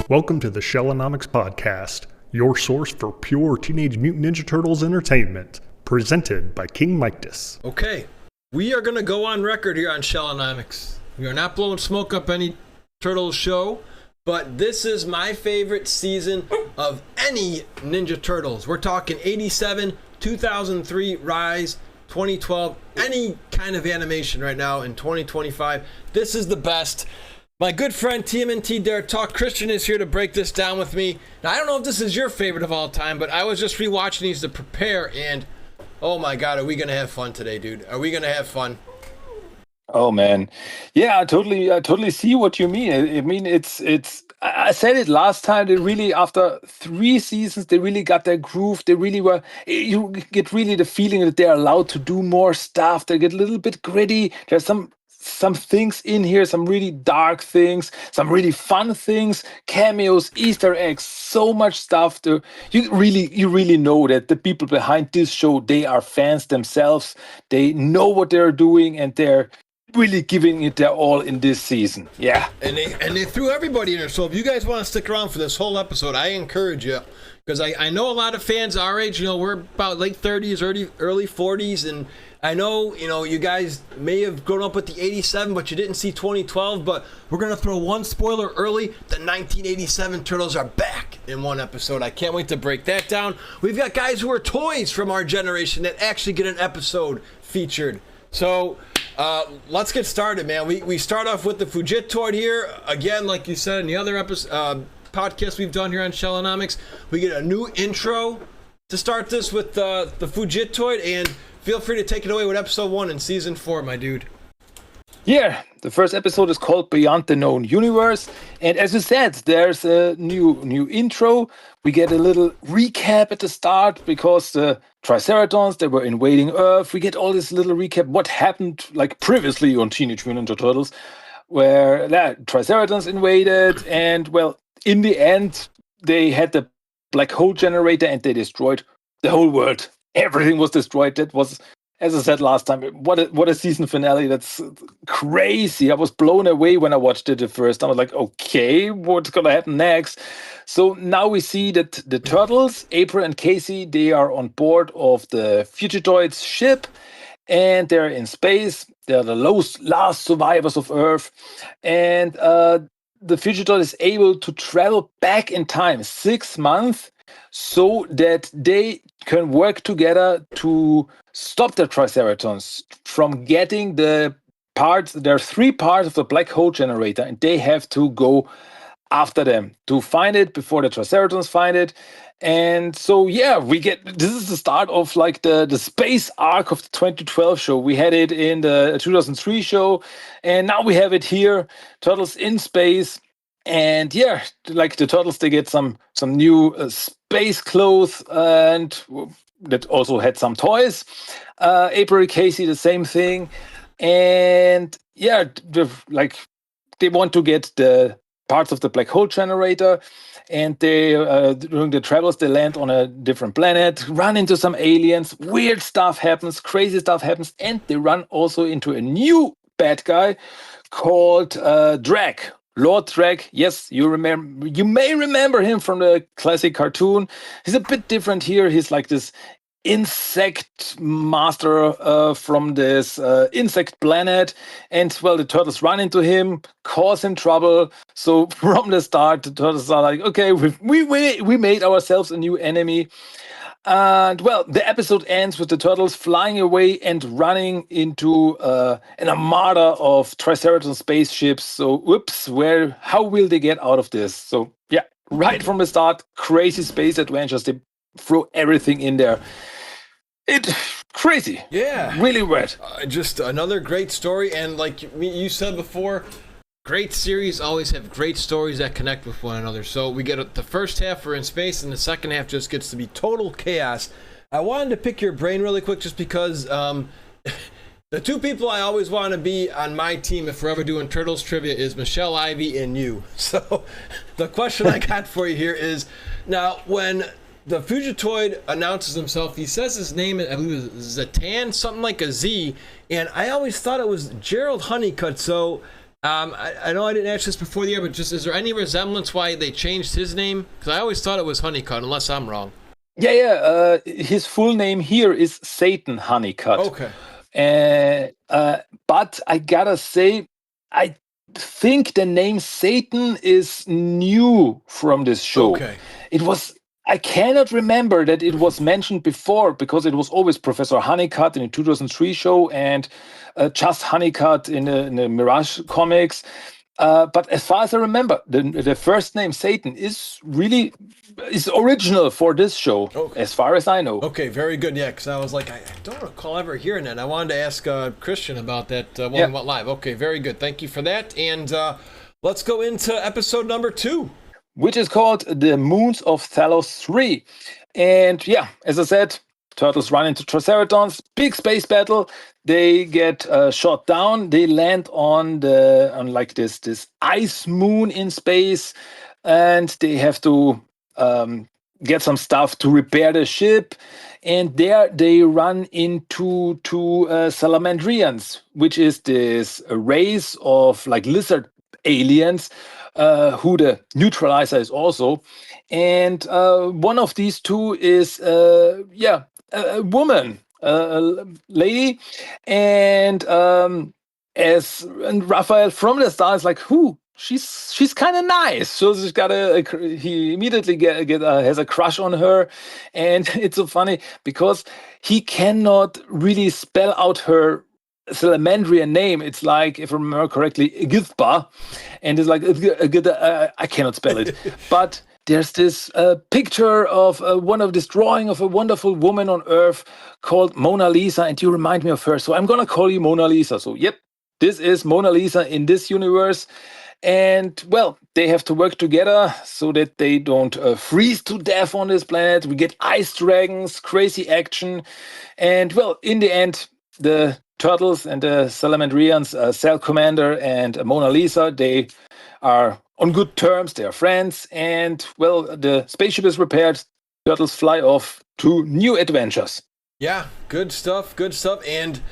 Welcome to the Shellonomics Podcast, your source for pure Teenage Mutant Ninja Turtles entertainment, presented by King Mictus. Okay, we are going to go on record here on Shellonomics. We are not blowing smoke up any Turtles show, but this is my favorite season of any Ninja Turtles. We're talking 87, 2003, Rise, 2012, any kind of animation right now in 2025. This is the best. My good friend TMNT Dare Talk Christian is here to break this down with me. Now, I don't know if this is your favorite of all time, but I was just rewatching these to prepare, and oh my god, are we gonna have fun today, dude? Are we gonna have fun? Oh man, yeah, I totally see what you mean. I mean, it's. I said it last time. They really, after 3 seasons, they really got their groove. They really were. You get really the feeling that they're allowed to do more stuff. They get a little bit gritty. There's some things in here, some really dark things, some really fun things, cameos, Easter eggs, so much stuff. You really know that the people behind this show, they are fans themselves. They know what they're doing, and they're really giving it their all in this season. Yeah. And they threw everybody in there. So if you guys want to stick around for this whole episode, I encourage you, because I know a lot of fans our age, we're about late 30s, early 40s, and I know, you guys may have grown up with the 87, but you didn't see 2012, but we're going to throw one spoiler early. The 1987 Turtles are back in one episode. I can't wait to break that down. We've got guys who are toys from our generation that actually get an episode featured. So let's get started, man. We start off with the Fugitoid here. Again, like you said in the other podcast we've done here on Shellonomics, we get a new intro to start this with the Fugitoid, and feel free to take it away with episode 1 in season 4, my dude. Yeah, the first episode is called Beyond the Known Universe, and as you said, there's a new intro. We get a little recap at the start because the Triceratons, they were invading Earth. We get all this little recap what happened like previously on Teenage Mutant Ninja Turtles, where Triceratons invaded, and well, in the end, they had the black hole generator and they destroyed the whole world. Everything was destroyed. That was, as I said last time, what a season finale. That's crazy. I was blown away when I watched it at first. I was like, okay, what's going to happen next? So now we see that the Turtles, April and Casey, they are on board of the Fugitoid's ship, and they're in space. They're the last survivors of Earth. And the Fugitoid is able to travel back in time 6 months so that they can work together to stop the Triceratons from getting the parts. There are 3 parts of the black hole generator, and they have to go after them to find it before the Triceratons find it. And so, yeah, this is the start of like the space arc of the 2012 show. We had it in the 2003 show, and now we have it here, Turtles in space. And yeah, like the Turtles, they get some new space clothes, and that also had some toys. April and Casey, the same thing. And yeah, they want to get the parts of the black hole generator, and they during the travels they land on a different planet, run into some aliens, weird stuff happens, crazy stuff happens, and they run also into a new bad guy called Drag. Lord Drag, yes, you may remember him from the classic cartoon. He's a bit different here. He's like this insect master from this insect planet, and well, the Turtles run into him, cause him trouble. So from the start, the Turtles are like, okay, we made ourselves a new enemy. And well, the episode ends with the Turtles flying away and running into an armada of Triceratops spaceships. So, whoops, how will they get out of this? So, yeah, right from the start, crazy space adventures. They throw everything in there. It's crazy. Yeah. Really weird. Just another great story. And like you said before, great series always have great stories that connect with one another. So we get the first half, we're in space, and the second half just gets to be total chaos. I wanted to pick your brain really quick just because the 2 people I always want to be on my team if we're ever doing Turtles trivia is Michelle Ivy and you. So the question I got for you here is, now when the Fugitoid announces himself, he says his name, I believe it was Zatan, something like a Z, and I always thought it was Gerald Honeycutt. So I know I didn't ask this before the year, but just is there any resemblance why they changed his name? Because I always thought it was Honeycutt, unless I'm wrong. Yeah. His full name here is Satan Honeycutt. Okay. But I gotta say, I think the name Satan is new from this show. Okay. I cannot remember that it was mentioned before because it was always Professor Honeycutt in the 2003 show and just Honeycutt in the Mirage comics. But as far as I remember, the first name Satan is original for this show, as far as I know. Okay, very good. Yeah, because I was like, I don't recall ever hearing that. I wanted to ask Christian about that when we went live. Okay, very good. Thank you for that. And let's go into episode number 2. Which is called The Moons of Thalos 3. And yeah, as I said, turtles run into Triceratons, big space battle. They get shot down. They land on like this ice moon in space, and they have to get some stuff to repair the ship. And there they run into two Salamandrians, which is this race of like lizard aliens, who the neutralizer is also. And one of these two is a woman, a lady. And Raphael from the start is like, she's kind of nice. So he immediately has a crush on her. And it's so funny because he cannot really spell out her Salamandrian name. It's like, if I remember correctly, Githba, and it's like I cannot spell it. But there's this picture of this drawing of a wonderful woman on Earth called Mona Lisa, and you remind me of her. So I'm gonna call you Mona Lisa. So yep, this is Mona Lisa in this universe. And well, they have to work together so that they don't freeze to death on this planet. We get ice dragons, crazy action, and well, in the end, the Turtles and the Salamandrians, Cell Commander and Mona Lisa, they are on good terms. They are friends. And, well, the spaceship is repaired. Turtles fly off to new adventures. Yeah, good stuff, good stuff. And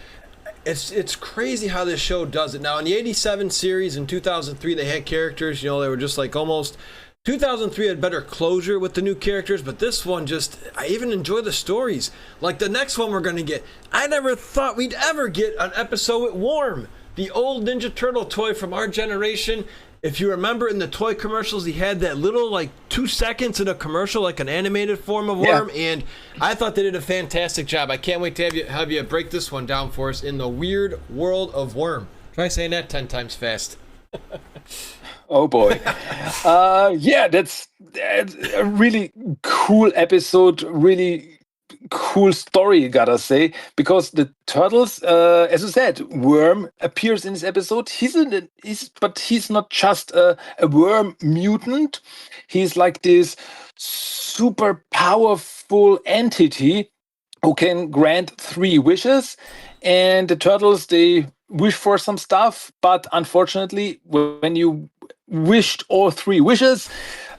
it's crazy how this show does it. Now, in the 87 series in 2003, they had characters, they were just like almost... 2003 had better closure with the new characters, but this one I even enjoy the stories. Like the next one we're going to get. I never thought we'd ever get an episode with Wyrm, the old Ninja Turtle toy from our generation. If you remember in the toy commercials, he had that little 2 seconds in a commercial, like an animated form of Wyrm, and I thought they did a fantastic job. I can't wait to have you break this one down for us in the weird world of Wyrm. Try saying that 10 times fast. Oh boy. That's a really cool episode, really cool story, gotta say, because the Turtles, as I said, Wyrm appears in this episode. But he's not just a worm mutant. He's like this super powerful entity who can grant 3 wishes, and the Turtles, they wish for some stuff, but unfortunately, when you wished all 3 wishes,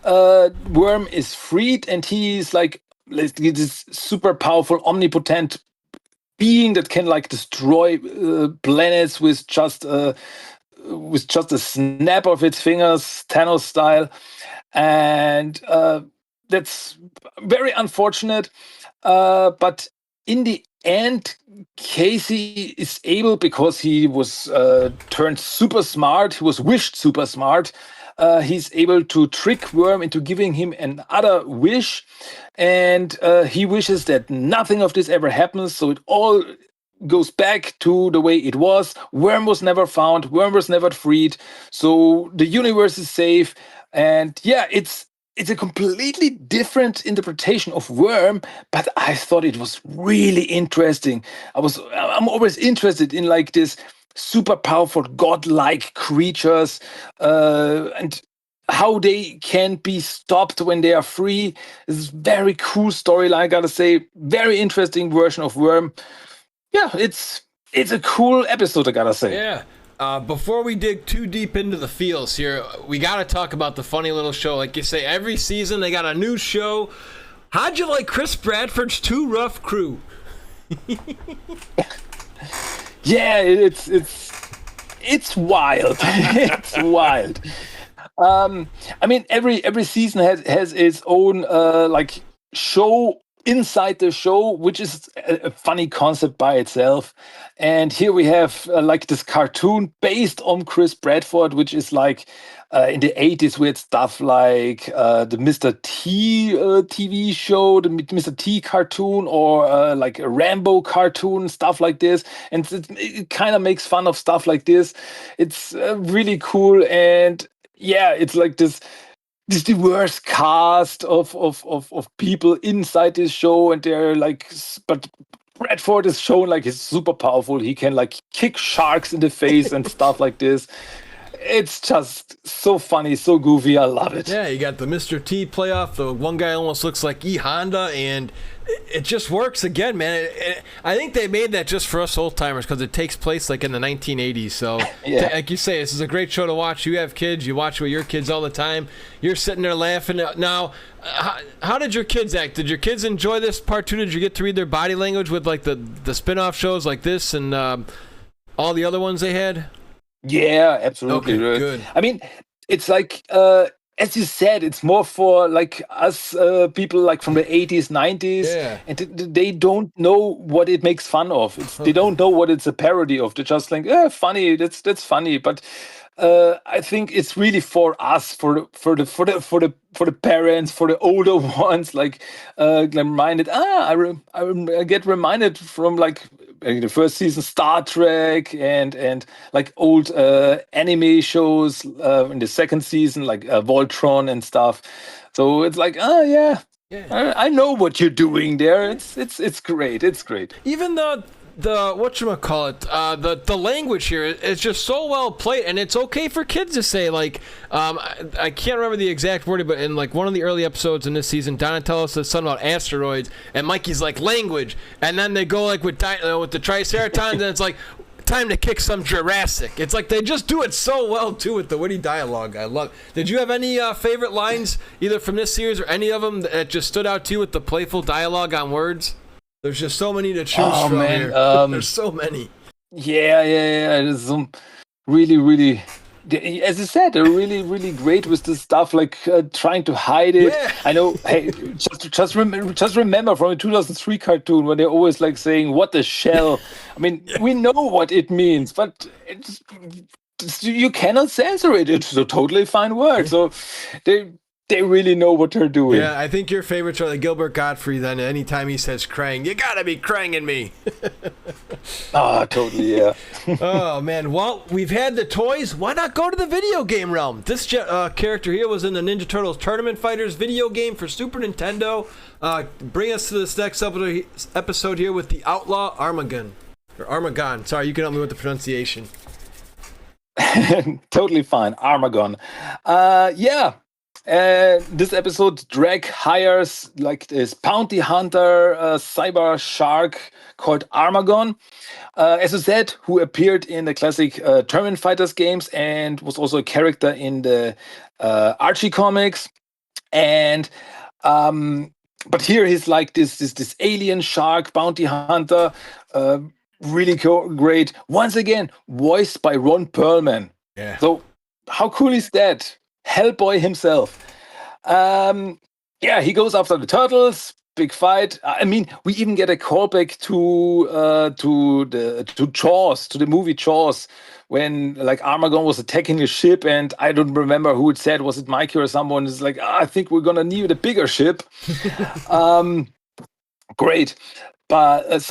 Wyrm is freed, and he's like this super powerful, omnipotent being that can destroy planets with just a snap of its fingers, Thanos style, and that's very unfortunate. But in the end, Casey is able, because he was turned super smart, he was wished super smart, he's able to trick Wyrm into giving him another wish, and he wishes that nothing of this ever happens, so it all goes back to the way it was. Wyrm was never found, Wyrm was never freed, so the universe is safe. And yeah, it's a completely different interpretation of Wyrm, but I thought it was really interesting. I'm always interested in this super powerful godlike creatures, and how they can be stopped when they are free. It's a very cool storyline, I gotta say. Very interesting version of Wyrm. Yeah, it's a cool episode, I gotta say. Yeah. Before we dig too deep into the feels here, we got to talk about the funny little show. Like you say, every season they got a new show. How'd you like Chris Bradford's Too Rough Crew? Yeah, it's wild. It's wild. I mean, every season has its own like show inside the show, which is a funny concept by itself. And here we have like this cartoon based on Chris Bradford, which is like in the 80s we had stuff like the Mr. T TV show, the Mr. T cartoon, or like a Rambo cartoon, stuff like this. And it kind of makes fun of stuff like this. It's really cool. And yeah, it's like this diverse cast of people inside this show, and they're like, but Bradford is shown like he's super powerful. He can like kick sharks in the face and stuff like this. It's just so funny, so goofy. I love it. Yeah, you got the Mr. T playoff. The one guy almost looks like E Honda, and it just works again, man. I think they made that just for us old timers because it takes place like in the 1980s. So, Yeah. like you say, this is a great show to watch. You have kids, you watch it with your kids all the time. You're sitting there laughing. Now, how did your kids act? Did your kids enjoy this part too? Did you get to read their body language with like the spin-off shows like this and all the other ones they had? Yeah, absolutely. Okay, good. I mean, it's like as you said, it's more for like us people like from the 80s, 90s, Yeah. and they don't know what it makes fun of. They don't know what it's a parody of. They're just like, funny. That's funny. But I think it's really for us, for the parents, for the older ones. Like reminded. I get reminded from like in the first season Star Trek and like old anime shows in the second season like Voltron and stuff. So it's like, yeah. I know what you're doing there. It's great. It's great. Even the whatchamacallit, the language here is just so well played, and it's okay for kids to say, like, I can't remember the exact wording, but in like one of the early episodes in this season, Donatello says something about asteroids, and Mikey's like, language, and then they go like with the Triceratons, and it's like, time to kick some Jurassic. It's like they just do it so well too with the witty dialogue. I love. Did you have any favorite lines either from this series or any of them that just stood out to you with the playful dialogue on words? There's just so many to choose from here. There's so many. Yeah. There's some really, as I said, they're really great with this stuff, like trying to hide it. Yeah. I know. Hey, just remember from the 2003 cartoon when they're always like saying, "What the shell?" I mean, we know what it means, but you cannot censor it. It's a totally fine word. So they really know what they're doing. Yeah, I think your favorites are the Gilbert Gottfried. Then anytime he says "Krang," you gotta be Kranging me. Totally, yeah. Oh man, well, we've had the toys. Why not go to the video game realm? This character here was in the Ninja Turtles Tournament Fighters video game for Super Nintendo. Bring us to this next episode here with the Outlaw Armagon. Or Armagon. Sorry, you can help me with the pronunciation. Totally fine. Armagon. Yeah. This episode, Drake hires like this bounty hunter cyber shark called Armagon, as I said, who appeared in the classic Tournament Fighters games and was also a character in the Archie comics. And but here he's like this alien shark bounty hunter, really great. Once again, voiced by Ron Perlman. Yeah. So how cool is that? Hellboy himself. He goes after the turtles. Big fight. I mean, we even get a callback to Jaws, to the movie Jaws, when like Armagon was attacking a ship, and I don't remember who it said. Was it Mikey or someone? Is like, I think we're gonna need a bigger ship. Great. But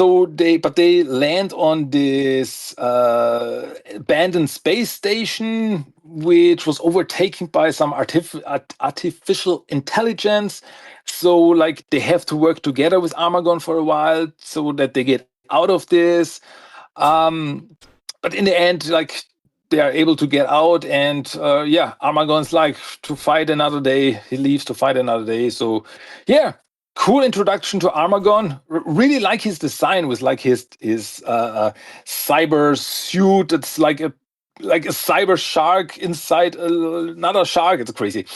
they land on this abandoned space station, which was overtaken by some artificial intelligence. So like they have to work together with Armagon for a while so that they get out of this. But in the end, like they are able to get out, and Armagon's like to fight another day. He leaves to fight another day. So yeah. Cool introduction to Armagon. Really like his design with like his cyber suit. It's like a cyber shark inside another shark. It's crazy.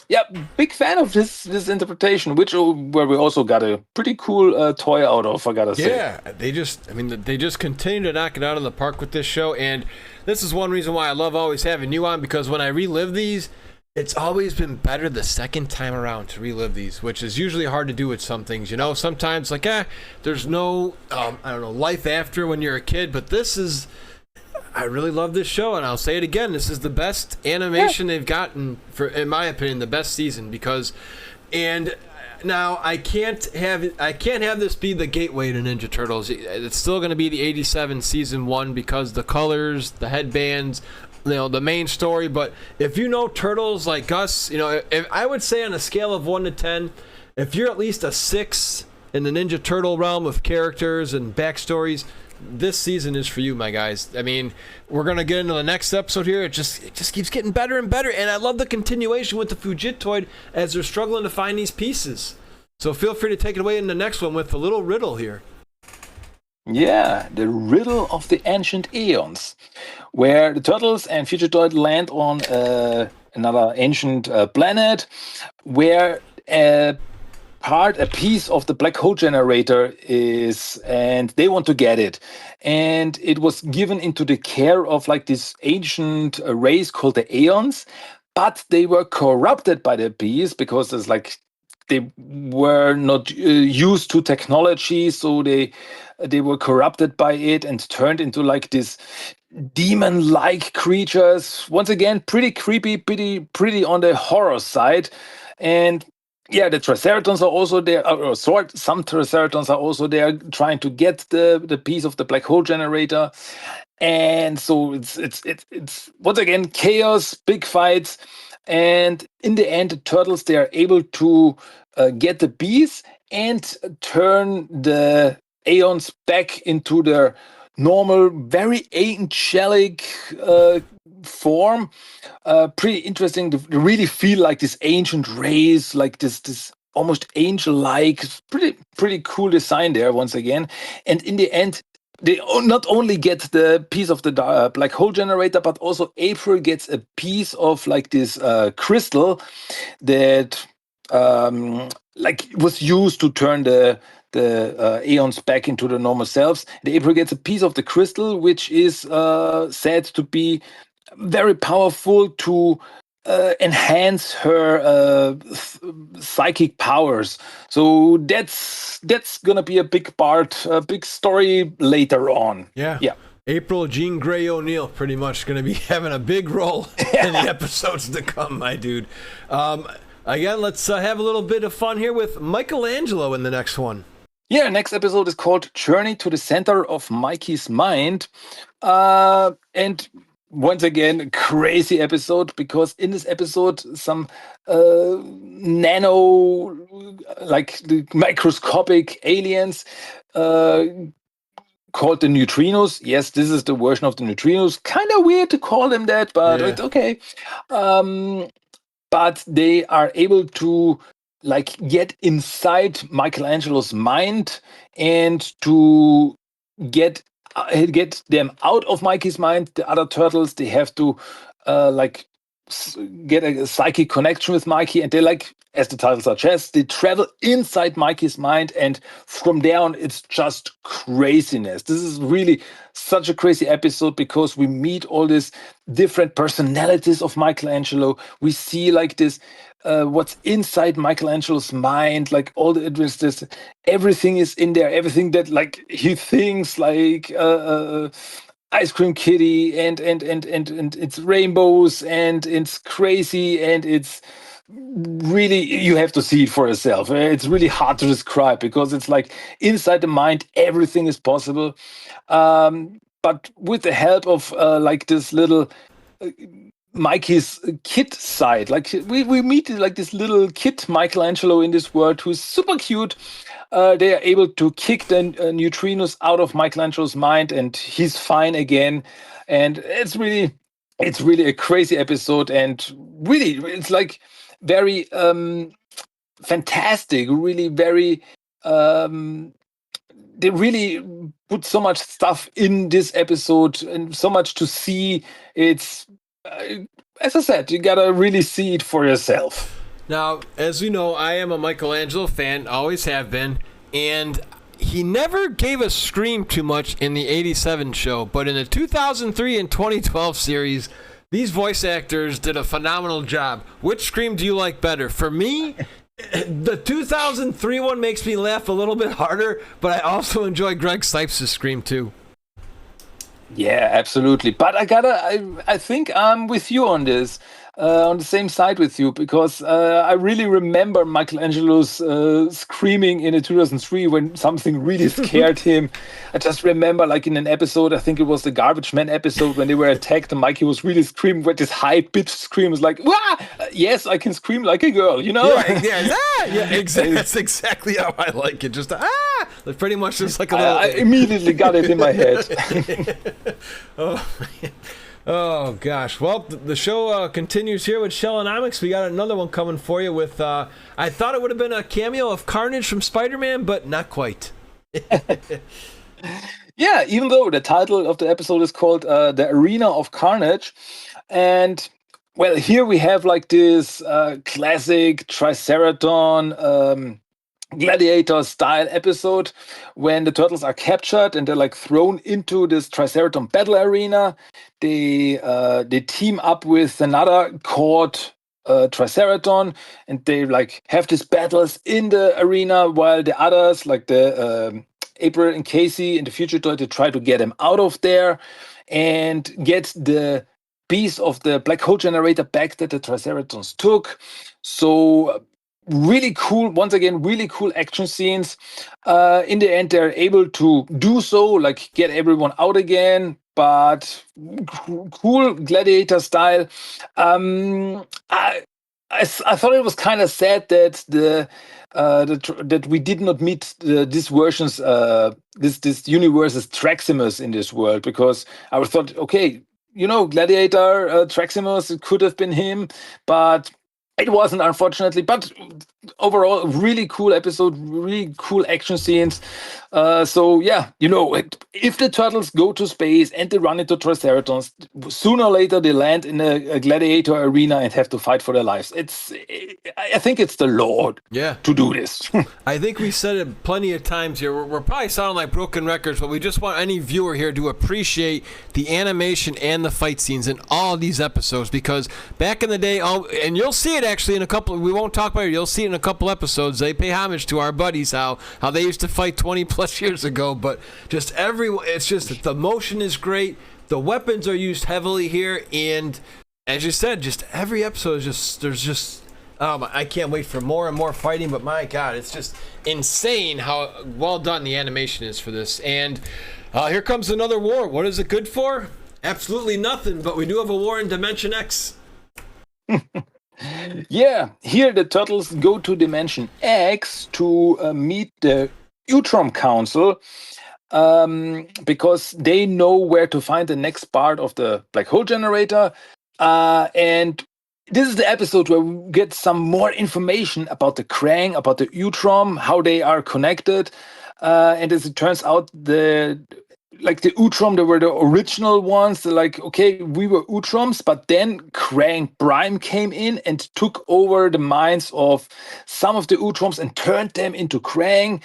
Yeah, big fan of this interpretation, where we also got a pretty cool toy out of, I gotta say. Yeah, they just continue to knock it out of the park with this show, and this is one reason why I love always having you on, because when I relive these, it's always been better the second time around to relive these, which is usually hard to do with some things. You know, sometimes like, there's no, I don't know, life after when you're a kid, but I really love this show, and I'll say it again, this is the best animation they've gotten, for, in my opinion, the best season, because, and now I can't have this be the gateway to Ninja Turtles. It's still going to be the 87 season 1 because the colors, the headbands, the main story. But if you know Turtles like us, if I would say on a scale of 1 to 10, if you're at least a 6 in the Ninja Turtle realm of characters and backstories, this season is for you, my guys. I mean, we're gonna get into the next episode here. It just keeps getting better and better, and I love the continuation with the Fujitoid as they're struggling to find these pieces. So feel free to take it away in the next one with a little riddle here. Yeah, the riddle of the ancient eons, where the Turtles and Fujitoid land on another ancient planet, where a piece of the black hole generator is, and they want to get it. And it was given into the care of like this ancient race called the Aeons, but they were corrupted by the piece because there's like they were not used to technology, so they were corrupted by it and turned into like this demon-like creatures. Once again, pretty creepy, pretty on the horror side. And yeah, the Triceratons are also there, some Triceratons are also there trying to get the piece of the black hole generator. And so it's once again chaos, big fights, and in the end, the Turtles, they are able to get the piece and turn the Aeons back into their normal, very angelic form. Pretty interesting to really feel like this ancient race, like this almost angel-like. Pretty cool design there once again. And in the end, they not only get the piece of the black hole generator, but also April gets a piece of like this crystal that like was used to turn the Aeons back into the normal selves. And April gets a piece of the crystal, which is said to be very powerful to enhance her psychic powers. So that's gonna be a big part, a big story later on. Yeah. April Jean Grey O'Neill pretty much going to be having a big role in the episodes to come, my dude. Again, let's have a little bit of fun here with Michelangelo in the next one. Yeah, next episode is called Journey to the Center of Mikey's Mind. And once again, crazy episode, because in this episode, some nano, like the microscopic aliens called the neutrinos. Yes, this is the version of the neutrinos. Kind of weird to call them that, but it's okay. But they are able to like get inside Michelangelo's mind and to get them out of Mikey's mind. The other turtles, they have to get a psychic connection with Mikey, and they like, as the title suggests, they travel inside Mikey's mind, and from there on, it's just craziness. This is really such a crazy episode because we meet all these different personalities of Michelangelo. We see like this, what's inside Michelangelo's mind, like all the this, everything is in there, everything that like he thinks, like Ice Cream Kitty, and it's rainbows, and it's crazy, and it's really, you have to see it for yourself. It's really hard to describe because it's like inside the mind everything is possible, but with the help of like this little Mikey's kid side, like we meet like this little kid Michelangelo in this world who's super cute. They are able to kick the neutrinos out of Michelangelo's mind, and he's fine again. And it's really a crazy episode, and really it's like very fantastic. Really very. They really put so much stuff in this episode and so much to see. It's as I said, you gotta really see it for yourself. Now, as we know, I am a Michelangelo fan, always have been, and he never gave us Scream too much in the 87 show, but in the 2003 and 2012 series, these voice actors did a phenomenal job. Which Scream do you like better? For me, the 2003 one makes me laugh a little bit harder, but I also enjoy Greg Sipes' Scream too. Yeah, absolutely. But I think I'm with you on this, on the same side with you, because I really remember Michelangelo's screaming in 2003 when something really scared him. I just remember, like in an episode, I think it was the Garbage Man episode, when they were attacked, and Mikey was really screaming with this high-pitched scream. It's like, wah! Yes, I can scream like a girl, you know? Yeah, exactly. That's exactly how I like it. Just It's pretty much just like a little. I immediately got it in my head. Oh man. Oh gosh. Well, the show continues here with Shellonomics. We got another one coming for you with. I thought it would have been a cameo of Carnage from Spider-Man, but not quite. Yeah, even though the title of the episode is called "The Arena of Carnage," and well, here we have like this classic Triceraton. Gladiator style episode when the turtles are captured and they're like thrown into this Triceraton battle arena. They team up with another caught Triceraton, and they like have these battles in the arena while the others, like the April and Casey and the Fugitor, they try to get them out of there and get the piece of the black hole generator back that the Triceratons took. So really cool, once again, really cool action scenes. In the end, they're able to do so, like get everyone out again, but cool gladiator style. I thought it was kind of sad that that we did not meet this version's this universe's Traximus in this world, because I thought, okay, Gladiator, Traximus, it could have been him, but it wasn't, unfortunately. But overall, a really cool episode, really cool action scenes. So yeah, if the turtles go to space and they run into Triceratons, sooner or later they land in a gladiator arena and have to fight for their lives. I think it's the law to do this. I think we said it plenty of times here. We're probably sounding like broken records, but we just want any viewer here to appreciate the animation and the fight scenes in all of these episodes, because back in the day, and you'll see it actually in a couple, we won't talk about it, you'll see it in a couple episodes. They pay homage to our buddies, how they used to fight 20 plus years ago, but just it's just the motion is great. The weapons are used heavily here, and as you said, just every episode is there's I can't wait for more and more fighting, but my God, it's just insane how well done the animation is for this. And here comes another war. What is it good for? Absolutely nothing, but we do have a war in Dimension X. Yeah, here the turtles go to Dimension X to meet the Utrom Council, because they know where to find the next part of the black hole generator. And this is the episode where we get some more information about the Krang, about the Utrom, how they are connected. And as it turns out, the Utrom, they were the original ones. They're like, okay, we were Utroms, but then Krang Prime came in and took over the minds of some of the Utroms and turned them into Krang.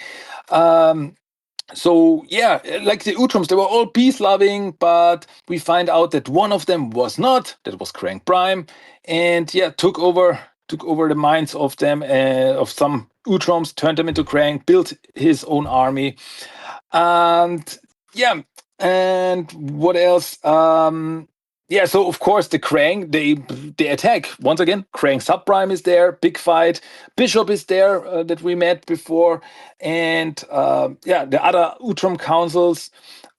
So yeah, like the Utroms, they were all peace-loving, but we find out that one of them was not. That was Krang Prime, and yeah, took over the minds of them, of some Utroms, turned them into Krang, built his own army, and yeah, and what else? Yeah, so of course the Krang, they attack. Once again, Krang Subprime is there, big fight. Bishop is there, that we met before. And the other Utrom councils,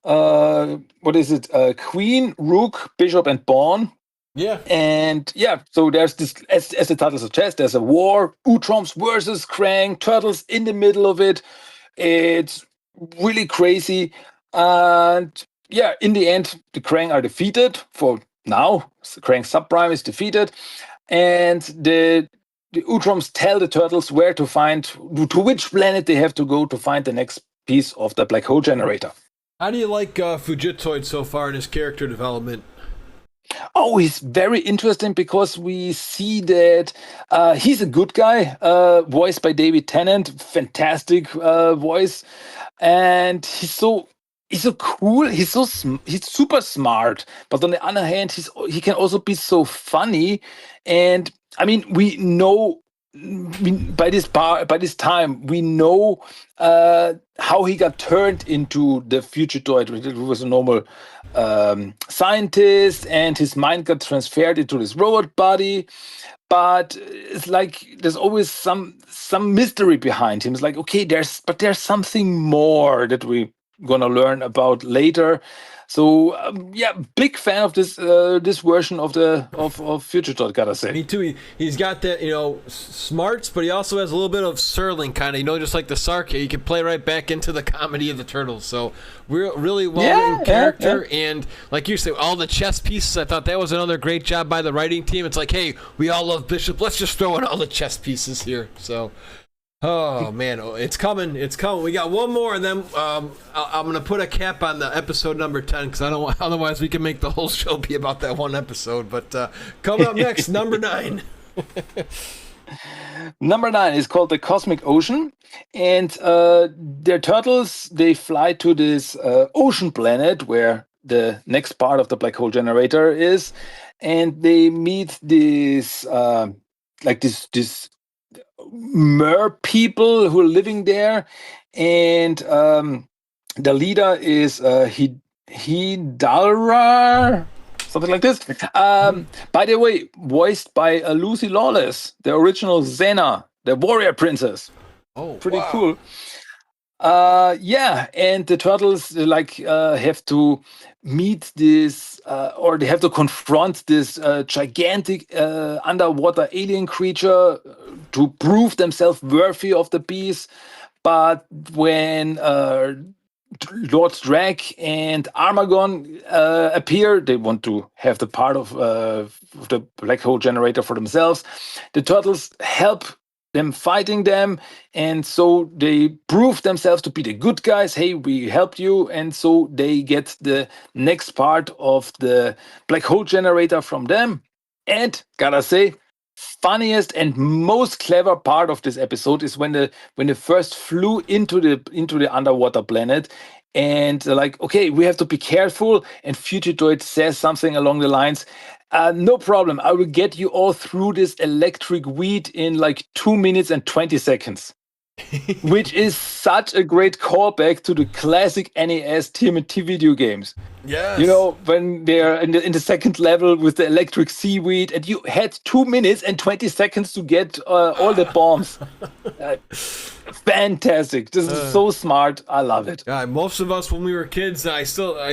what is it? Queen, Rook, Bishop, and Pawn. Yeah. And yeah, so there's this, as the title suggests, there's a war, Utroms versus Krang, turtles in the middle of it. It's really crazy. And yeah, in the end, the Krang are defeated for now. Krang Subprime is defeated. And the Utroms tell the turtles where to find, to which planet they have to go to find the next piece of the black hole generator. How do you like Fujitoid so far in his character development? Oh, he's very interesting because we see that he's a good guy, voiced by David Tennant, fantastic voice, and he's so cool. He's super smart, but on the other hand, he can also be so funny. And I mean, we know by this time we know how he got turned into the future droid. He was a normal scientist, and his mind got transferred into this robot body. But it's like there's always some mystery behind him. It's like, okay, there's something more that we gonna learn about later. So yeah, big fan of this version of Future Thought, gotta say. Me too. He's got that, smarts, but he also has a little bit of Serling kind of, just like the Sark. He can play right back into the comedy of the Turtles. So really well-written character. Yeah. And like you said, all the chess pieces, I thought that was another great job by the writing team. It's like, hey, we all love Bishop. Let's just throw in all the chess pieces here. So... oh man, it's coming! We got one more, and then I'm gonna put a cap on the episode number 10 because I don't want. Otherwise, we can make the whole show be about that one episode. But coming up next, number 9. Number 9 is called the Cosmic Ocean, and their turtles, they fly to this ocean planet where the next part of the black hole generator is, and they meet this this mer people who are living there, and the leader is Hidalra, something like this. By the way, voiced by Lucy Lawless, the original Xena, the warrior princess. Oh, pretty wow. Cool. Yeah, and the turtles have to meet this, or they have to confront this gigantic underwater alien creature to prove themselves worthy of the beast. But when Lord Drag and Armagon appear, they want to have the part of the black hole generator for themselves. The turtles help them fighting them, and so they prove themselves to be the good guys. Hey, we helped you, and so they get the next part of the black hole generator from them. And gotta say, funniest and most clever part of this episode is when they first flew into the underwater planet, and they're like, okay, we have to be careful, and Future Droid says something along the lines, no problem, I will get you all through this electric weed in like 2 minutes and 20 seconds. Which is such a great callback to the classic NES TMNT video games. Yes. When they're in the second level with the electric seaweed, and you had 2 minutes and 20 seconds to get all the bombs. Fantastic. This is so smart. I love it. Yeah, most of us, when we were kids, I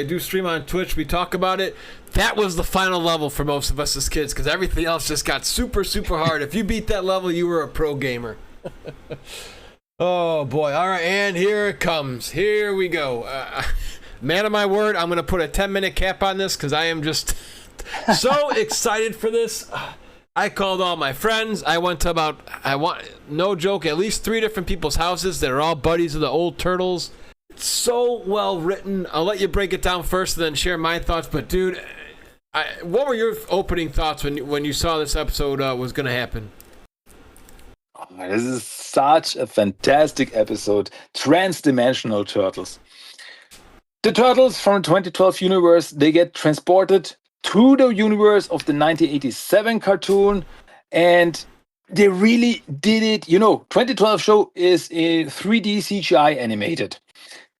do stream on Twitch, we talk about it. That was the final level for most of us as kids, because everything else just got super, super hard. If you beat that level, you were a pro gamer. Oh, boy. All right, and here it comes. Here we go. Man of my word, I'm going to put a 10-minute cap on this because I am just so excited for this. I called all my friends. I went to no joke, at least 3 different people's houses that are all buddies of the old Turtles. It's so well written. I'll let you break it down first and then share my thoughts. But, dude, what were your opening thoughts when you saw this episode was going to happen? This is such a fantastic episode. Trans-dimensional turtles. The turtles from the 2012 universe, they get transported to the universe of the 1987 cartoon, and they really did it. 2012 show is a 3D CGI animated.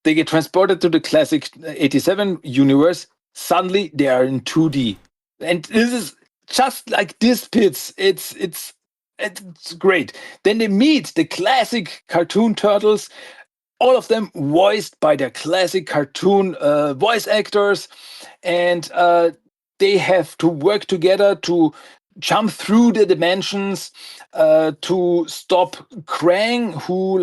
They get transported to the classic 87 universe. Suddenly, they are in 2D. And this is just like this pits. It's great. Then they meet the classic cartoon turtles, all of them voiced by their classic cartoon voice actors, and they have to work together to jump through the dimensions to stop Krang, who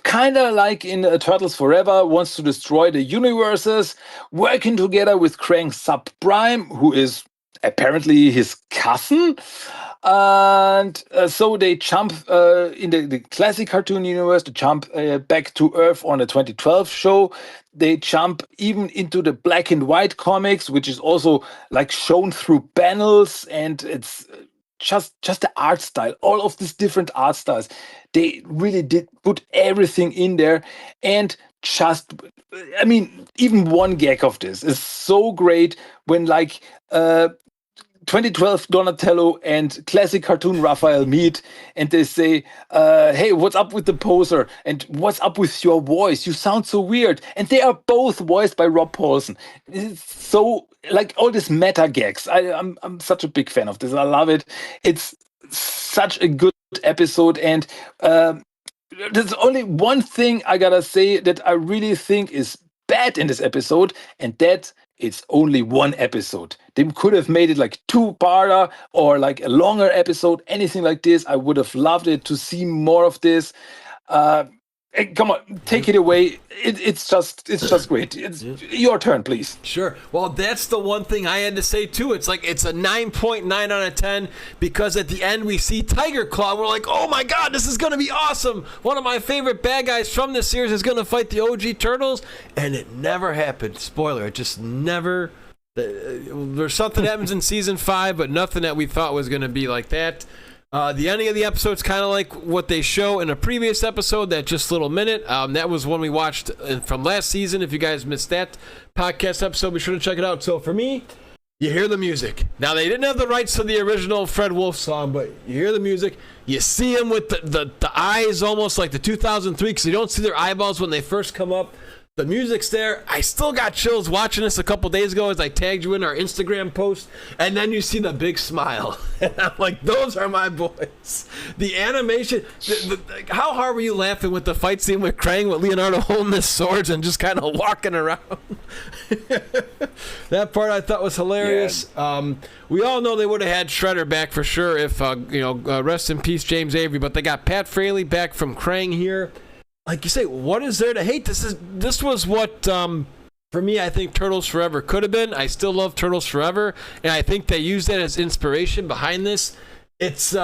kind of like in Turtles Forever wants to destroy the universes, working together with Krang Subprime, who is apparently his cousin. And so they jump in the classic cartoon universe, they jump back to Earth on a 2012 show. They jump even into the black and white comics, which is also like shown through panels, and it's just the art style, all of these different art styles. They really did put everything in there, and just, I mean, even one gag of this is so great when 2012 Donatello and classic cartoon Raphael meet, and they say, hey, what's up with the poser? And what's up with your voice? You sound so weird. And they are both voiced by Rob Paulsen. It's so, like, all these meta gags. I'm such a big fan of this. I love it. It's such a good episode. And there's only one thing I gotta say that I really think is bad in this episode, and that it's only one episode. They could have made it like 2-parter or like a longer episode, anything like this. I would have loved it to see more of this. Hey, come on, take it away. It's just great. It's your turn, please. Sure. Well, that's the one thing I had to say too. It's like it's a 9.9 out of 10 because at the end we see Tiger Claw. We're like, oh my God, this is going to be awesome. One of my favorite bad guys from this series is going to fight the OG Turtles, and it never happened. Spoiler, it just never. There's something that happens in season 5, but nothing that we thought was going to be like that. The ending of the episode's kind of like what they show in a previous episode, that just little minute. That was one we watched from last season. If you guys missed that podcast episode, be sure to check it out. So for me, you hear the music. Now, they didn't have the rights to the original Fred Wolf song, but you hear the music. You see them with the eyes almost like the 2003, because you don't see their eyeballs when they first come up. The music's there. I still got chills watching this a couple days ago as I tagged you in our Instagram post, and then you see the big smile. And I'm like, those are my boys. The animation, how hard were you laughing with the fight scene with Krang, with Leonardo holding his swords and just kind of walking around? That part I thought was hilarious. Yeah. We all know they would have had Shredder back for sure if, rest in peace, James Avery, but they got Pat Fraley back from Krang here. Like you say, what is there to hate? This was what, for me, I think Turtles Forever could have been. I still love Turtles Forever, and I think they used that as inspiration behind this. It's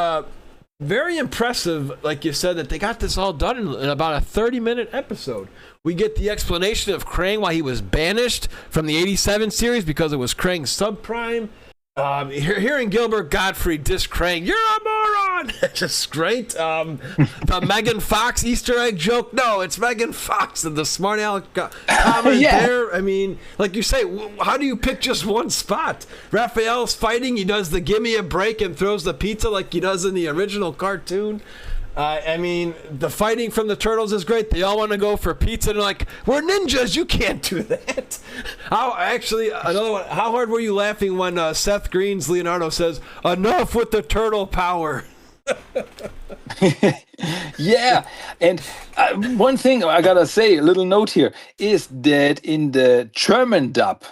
very impressive, like you said, that they got this all done in about a 30-minute episode. We get the explanation of Krang, why he was banished from the 87 series because it was Krang's subprime. Hearing Gilbert Gottfried diss Krang, you're a moron! Just great. The Megan Fox Easter egg joke. No, it's Megan Fox and the smart aleck comment there. I mean, like you say, how do you pick just one spot? Raphael's fighting. He does the gimme a break and throws the pizza like he does in the original cartoon. I mean, the fighting from the Turtles is great. They all want to go for pizza. And they're like, we're ninjas. You can't do that. Another one. How hard were you laughing when Seth Green's Leonardo says, enough with the turtle power? Yeah. And one thing I got to say, a little note here, is that in the German dub,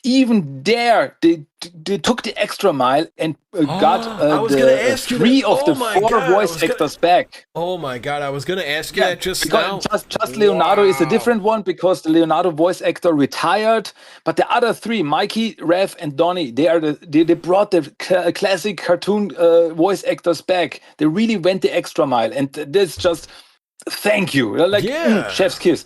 even there, they took the extra mile and got three of the 4 voice actors back. Oh my God, I was going to ask you that just now. Just Leonardo is a different one because the Leonardo voice actor retired, but the other 3, Mikey, Rev, and Donnie, they brought the classic cartoon voice actors back. They really went the extra mile, and this just, thank you. Chef's kiss.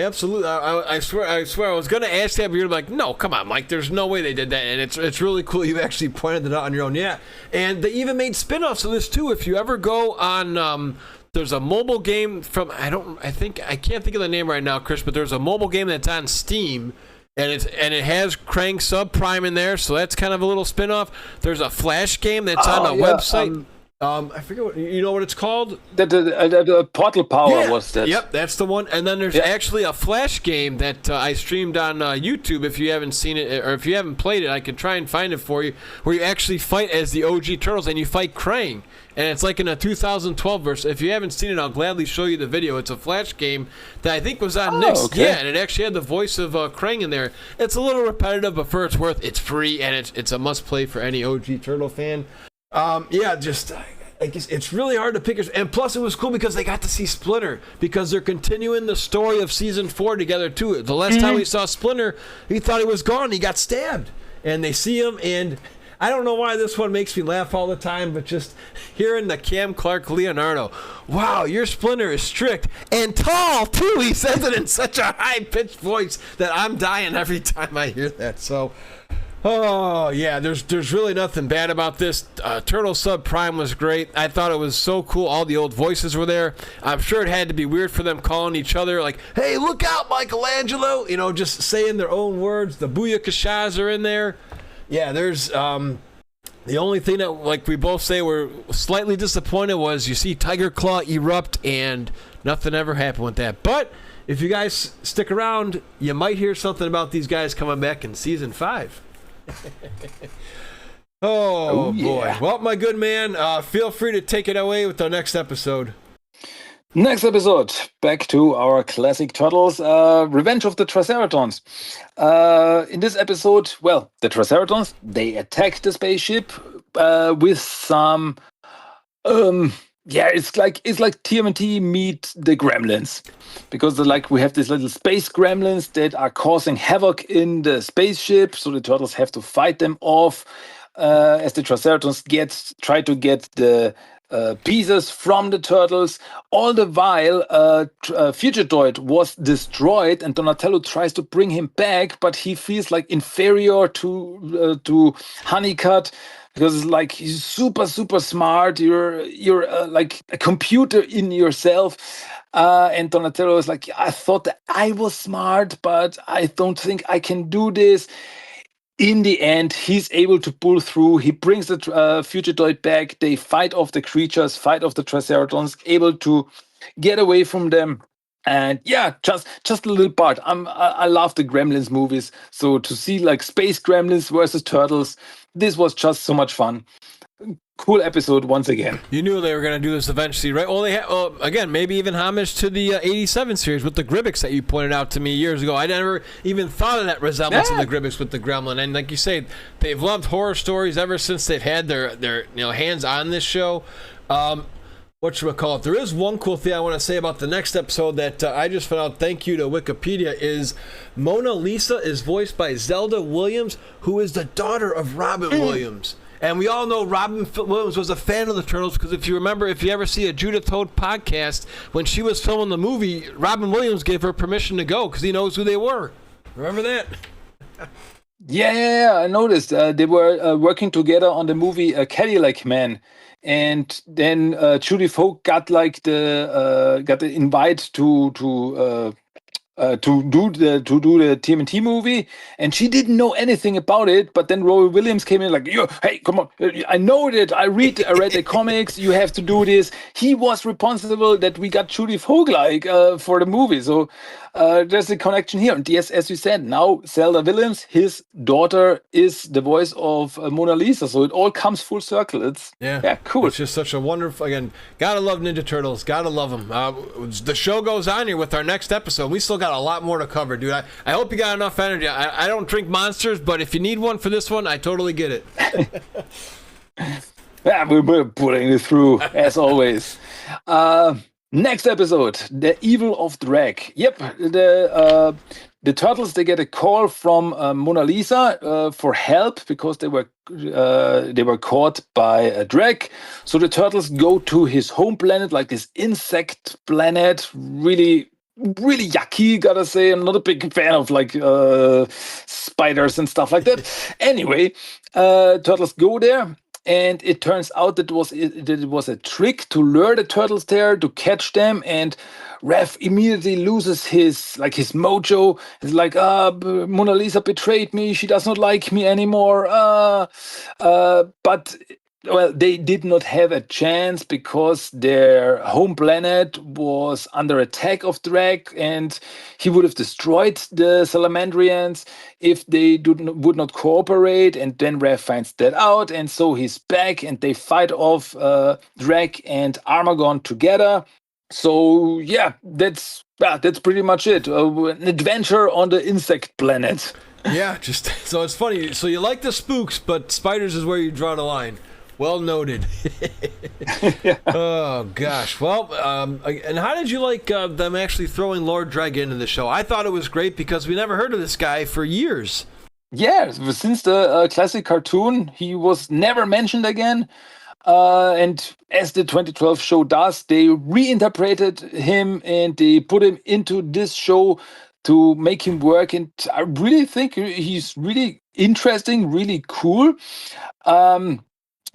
Absolutely. I swear I was going to ask that, but you're like, no, come on, Mike. There's no way they did that. And it's really cool you actually pointed it out on your own. Yeah. And they even made spin-offs of this too. If you ever go on, there's a mobile game from, I can't think of the name right now, Chris, but there's a mobile game that's on Steam. And it has Krang Subprime in there, so that's kind of a little spin-off. There's a Flash game that's on a website. I forget what it's called. The Portal Power was that. Yep, that's the one. And then there's actually a Flash game that I streamed on YouTube. If you haven't seen it or if you haven't played it, I can try and find it for you. Where you actually fight as the OG Turtles and you fight Krang, and it's like in a 2012 version. If you haven't seen it, I'll gladly show you the video. It's a Flash game that I think was on Nick's. Okay. Yeah, and it actually had the voice of Krang in there. It's a little repetitive, but for its worth, it's free and it's a must play for any OG Turtle fan. I guess it's really hard to pick. And plus, it was cool because they got to see Splinter because they're continuing the story of season 4 together too. The last time we saw Splinter, he thought he was gone. He got stabbed, and they see him. And I don't know why this one makes me laugh all the time, but just hearing the Cam Clark Leonardo, wow, your Splinter is strict and tall too. He says it in such a high-pitched voice that I'm dying every time I hear that. So, oh yeah, there's really nothing bad about this. Turtle Sub Prime was great. I thought it was so cool. All the old voices were there. I'm sure it had to be weird for them calling each other like, "Hey, look out, Michelangelo!" You know, just saying their own words. The Booyakashas are in there. Yeah, there's the only thing that, like we both say, we're slightly disappointed was you see Tiger Claw erupt and nothing ever happened with that. But if you guys stick around, you might hear something about these guys coming back in season 5. Oh boy. Well, my good man, feel free to take it away with our next episode. Next episode, back to our classic Turtles, Revenge of the Triceratons. In this episode, well, the Triceratons, they attack the spaceship with some, it's like TMNT meet the Gremlins. Because we have these little space gremlins that are causing havoc in the spaceship, so the Turtles have to fight them off as the Triceratons try to get the pieces from the Turtles. All the while, Fugitoid was destroyed, and Donatello tries to bring him back, but he feels like inferior to Honeycutt because like he's super smart. You're like a computer in yourself. And Donatello is like, I thought that I was smart, but I don't think I can do this. In the end, he's able to pull through. He brings the Fugitoid back. They fight off the creatures, fight off the Triceratons, able to get away from them. And yeah, just a little part. I love the Gremlins movies. So to see like space Gremlins versus Turtles, this was just so much fun. Cool episode once again. You knew they were going to do this eventually, right? Well, again, maybe even homage to the 87 series with the Gribbix that you pointed out to me years ago. I never even thought of that resemblance of the Gribbix with the Gremlin. And like you say, they've loved horror stories ever since they've had their hands on this show. Whatchamacallit, there is one cool thing I want to say about the next episode that I just found out, thank you to Wikipedia, is Mona Lisa is voiced by Zelda Williams, who is the daughter of Robin Williams. And we all know Robin Williams was a fan of the Turtles because if you remember, if you ever see a Judith Toad podcast, when she was filming the movie, Robin Williams gave her permission to go because he knows who they were. Remember that? Yeah, I noticed. They were working together on the movie Cadillac Man. And then Judy Folk got the invite to do the TMNT movie, and she didn't know anything about it. But then Roy Williams came in like, hey, come on, I know that I read the comics. You have to do this. He was responsible that we got Judy Folk for the movie. So there's a connection here. And yes, as you said, now Zelda Williams, his daughter, is the voice of Mona Lisa. So it all comes full circle. It's cool. It's just such a wonderful, again, gotta love Ninja Turtles. Gotta love them. The show goes on here with our next episode. We still got a lot more to cover, dude. I hope you got enough energy. I don't drink Monsters, but if you need one for this one, I totally get it. Yeah, we're putting it through, as always. Next episode, The Evil of Drag. Yep, the Turtles, they get a call from Mona Lisa for help because they were caught by a drag. So the Turtles go to his home planet, like this insect planet, really yucky, gotta say. I'm not a big fan of like spiders and stuff like that. Anyway, Turtles go there. And it turns out that it was a trick to lure the Turtles there, to catch them. And Raph immediately loses his mojo. It's like, Mona Lisa betrayed me. She does not like me anymore. But they did not have a chance because their home planet was under attack of Drag, and he would have destroyed the Salamandrians if they would not cooperate. And then Raph finds that out, and so he's back, and they fight off Drag and Armagon together. So yeah, that's pretty much it. An adventure on the insect planet. Yeah, so it's funny. So you like the spooks, but spiders is where you draw the line. Well noted. Oh, gosh. Well, and how did you like them actually throwing Lord Drag into the show? I thought it was great because we never heard of this guy for years. Yeah, since the classic cartoon, he was never mentioned again. And as the 2012 show does, they reinterpreted him and they put him into this show to make him work. And I really think he's really interesting, really cool. Um,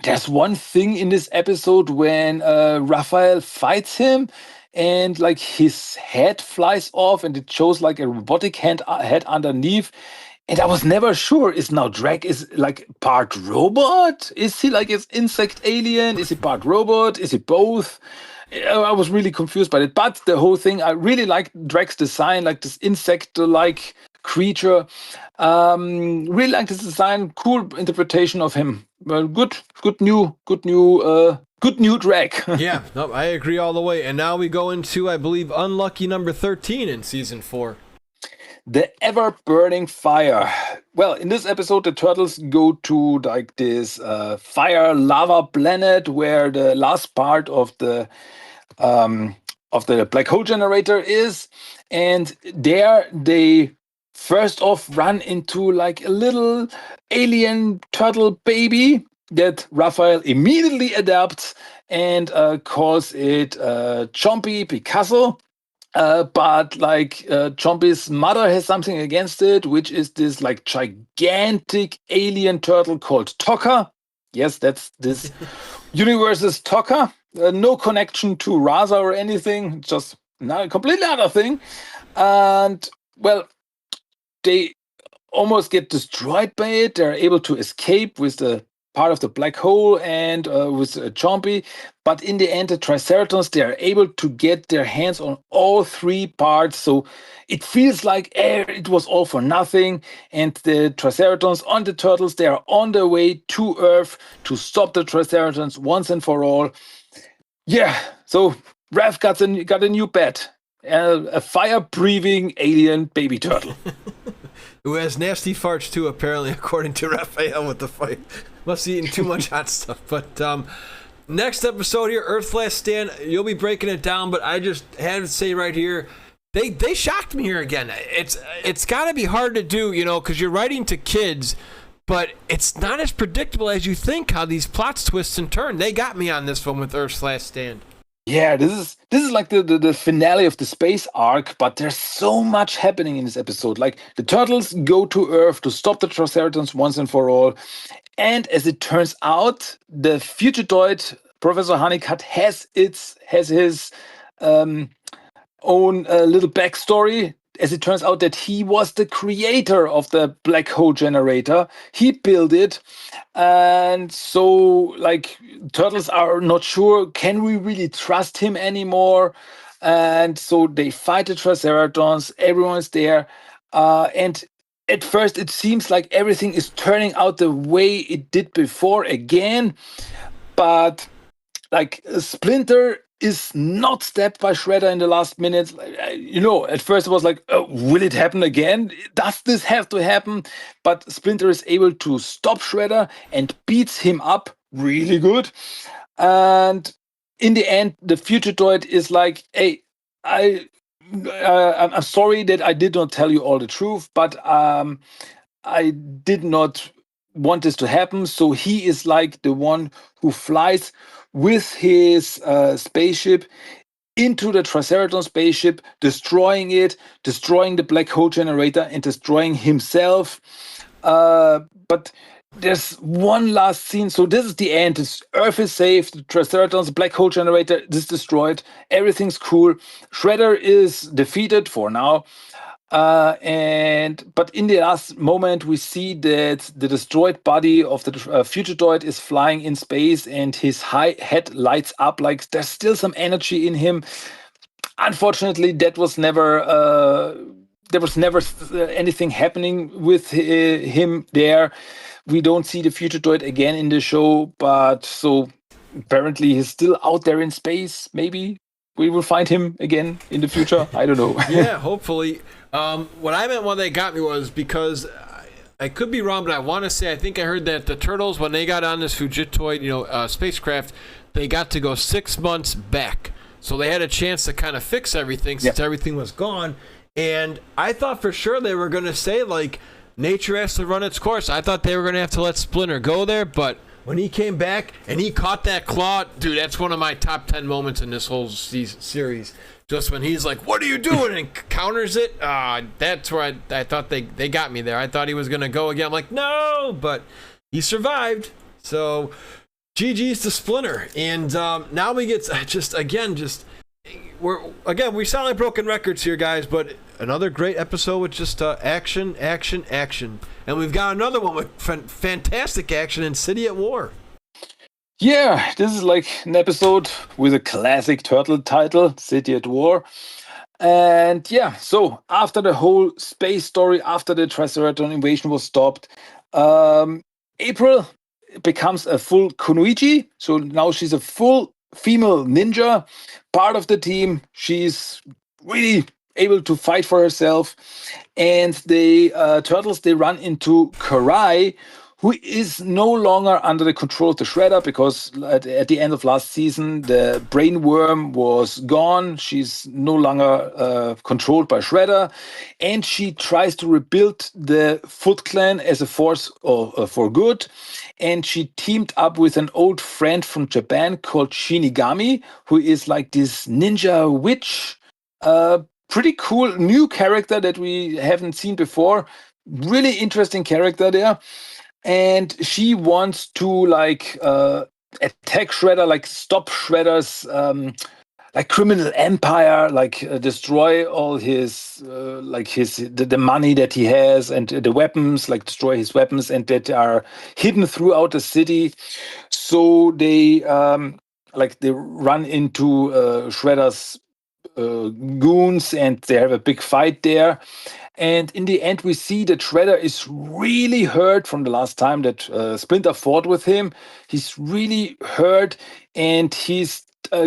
there's one thing in this episode when Raphael fights him and like his head flies off and it shows like a robotic head underneath. And I was never sure, is now Drake is like part robot? Is he like an insect alien? Is he part robot? Is he both? I was really confused by it. But the whole thing, I really like Drake's design, like this insect-like creature. Really like this design, cool interpretation of him. Well, good new Drake. Yeah, no, I agree all the way. And now we go into, I believe, unlucky number 13 in season 4. The ever-burning fire. Well, in this episode, the turtles go to like this fire lava planet where the last part of the black hole generator is, and there they first off run into like a little alien turtle baby that Raphael immediately adapts and calls it Chompy Picasso. But like Chompy's mother has something against it, which is this like gigantic alien turtle called Tokka. Yes, that's this universe's Tokka. No connection to Raza or anything, just a completely other thing. And well, they almost get destroyed by it. They're able to escape with the part of the black hole and with Chompy. But in the end, the Triceratons, they are able to get their hands on all three parts. So it feels like it was all for nothing. And the Triceratons on the turtles, they are on their way to Earth to stop the Triceratons once and for all. Yeah, so Raph got a new pet. A fire-breathing alien baby turtle. Who has nasty farts too, apparently, according to Raphael with the fight. Must have eaten too much hot stuff. But next episode here, Earth's Last Stand, you'll be breaking it down, but I just had to say right here, they shocked me here again. It's got to be hard to do, because you're writing to kids, but it's not as predictable as you think how these plots twist and turn. They got me on this one with Earth's Last Stand. Yeah, this is like the finale of the space arc, but there's so much happening in this episode. Like the turtles go to Earth to stop the Triceratons once and for all. And as it turns out, the Fugitoid, Professor Honeycutt, has his own little backstory. As it turns out that he was the creator of the black hole generator. He built it. And so, like, turtles are not sure, can we really trust him anymore? And so they fight the Triceratons. Everyone's there. And at first, it seems like everything is turning out the way it did before again. But, like, Splinter is not stabbed by Shredder in the last minutes. At first it was like, will it happen again? Does this have to happen? But Splinter is able to stop Shredder and beats him up really good. And in the end, the Fugitoid is like, hey, I'm sorry that I did not tell you all the truth, but I did not want this to happen. So he is like the one who flies with his spaceship into the Triceraton spaceship, destroying it, destroying the black hole generator, and destroying himself. But there's one last scene. So this is the end. Earth is safe. The Triceratons, the black hole generator is destroyed. Everything's cool. Shredder is defeated for now. But in the last moment, we see that the destroyed body of the Fugitoid is flying in space, and his head lights up like there's still some energy in him. Unfortunately, there was never anything happening with him there. We don't see the Fugitoid again in the show, but so apparently he's still out there in space. Maybe we will find him again in the future. I don't know. Yeah, hopefully. What I meant when they got me was because I could be wrong, but I want to say I think I heard that the turtles, when they got on this Fugitoid, spacecraft, they got to go 6 months back, so they had a chance to kind of fix everything since everything was gone. And I thought for sure they were going to say like nature has to run its course. I thought they were going to have to let Splinter go there, but when he came back and he caught that claw, dude, that's one of my top 10 moments in this whole series. Just when he's like, "What are you doing?" and counters it. That's where I thought they got me there. I thought he was going to go again. I'm like, no, but he survived. So GG's to Splinter. And now we get we sound like broken records here, guys, but another great episode with just action. And we've got another one with fantastic action in City at War. Yeah, this is like an episode with a classic turtle title, City at War. And yeah, so after the whole space story, after the Triceratron invasion was stopped, April becomes a full Kunoichi. So now she's a full female ninja, part of the team. She's really able to fight for herself. And the turtles, they run into Karai, who is no longer under the control of the Shredder, because at the end of last season, the brain worm was gone. She's no longer controlled by Shredder. And she tries to rebuild the Foot Clan as a force for good. And she teamed up with an old friend from Japan called Shinigami, who is like this ninja witch. Pretty cool new character that we haven't seen before. Really interesting character there. And she wants to attack Shredder, like stop Shredder's like criminal empire, destroy all his the money that he has and the weapons, like destroy his weapons and that are hidden throughout the city. So they they run into Shredder's goons and they have a big fight there. And in the end, we see that Shredder is really hurt from the last time that Splinter fought with him. He's really hurt, and he's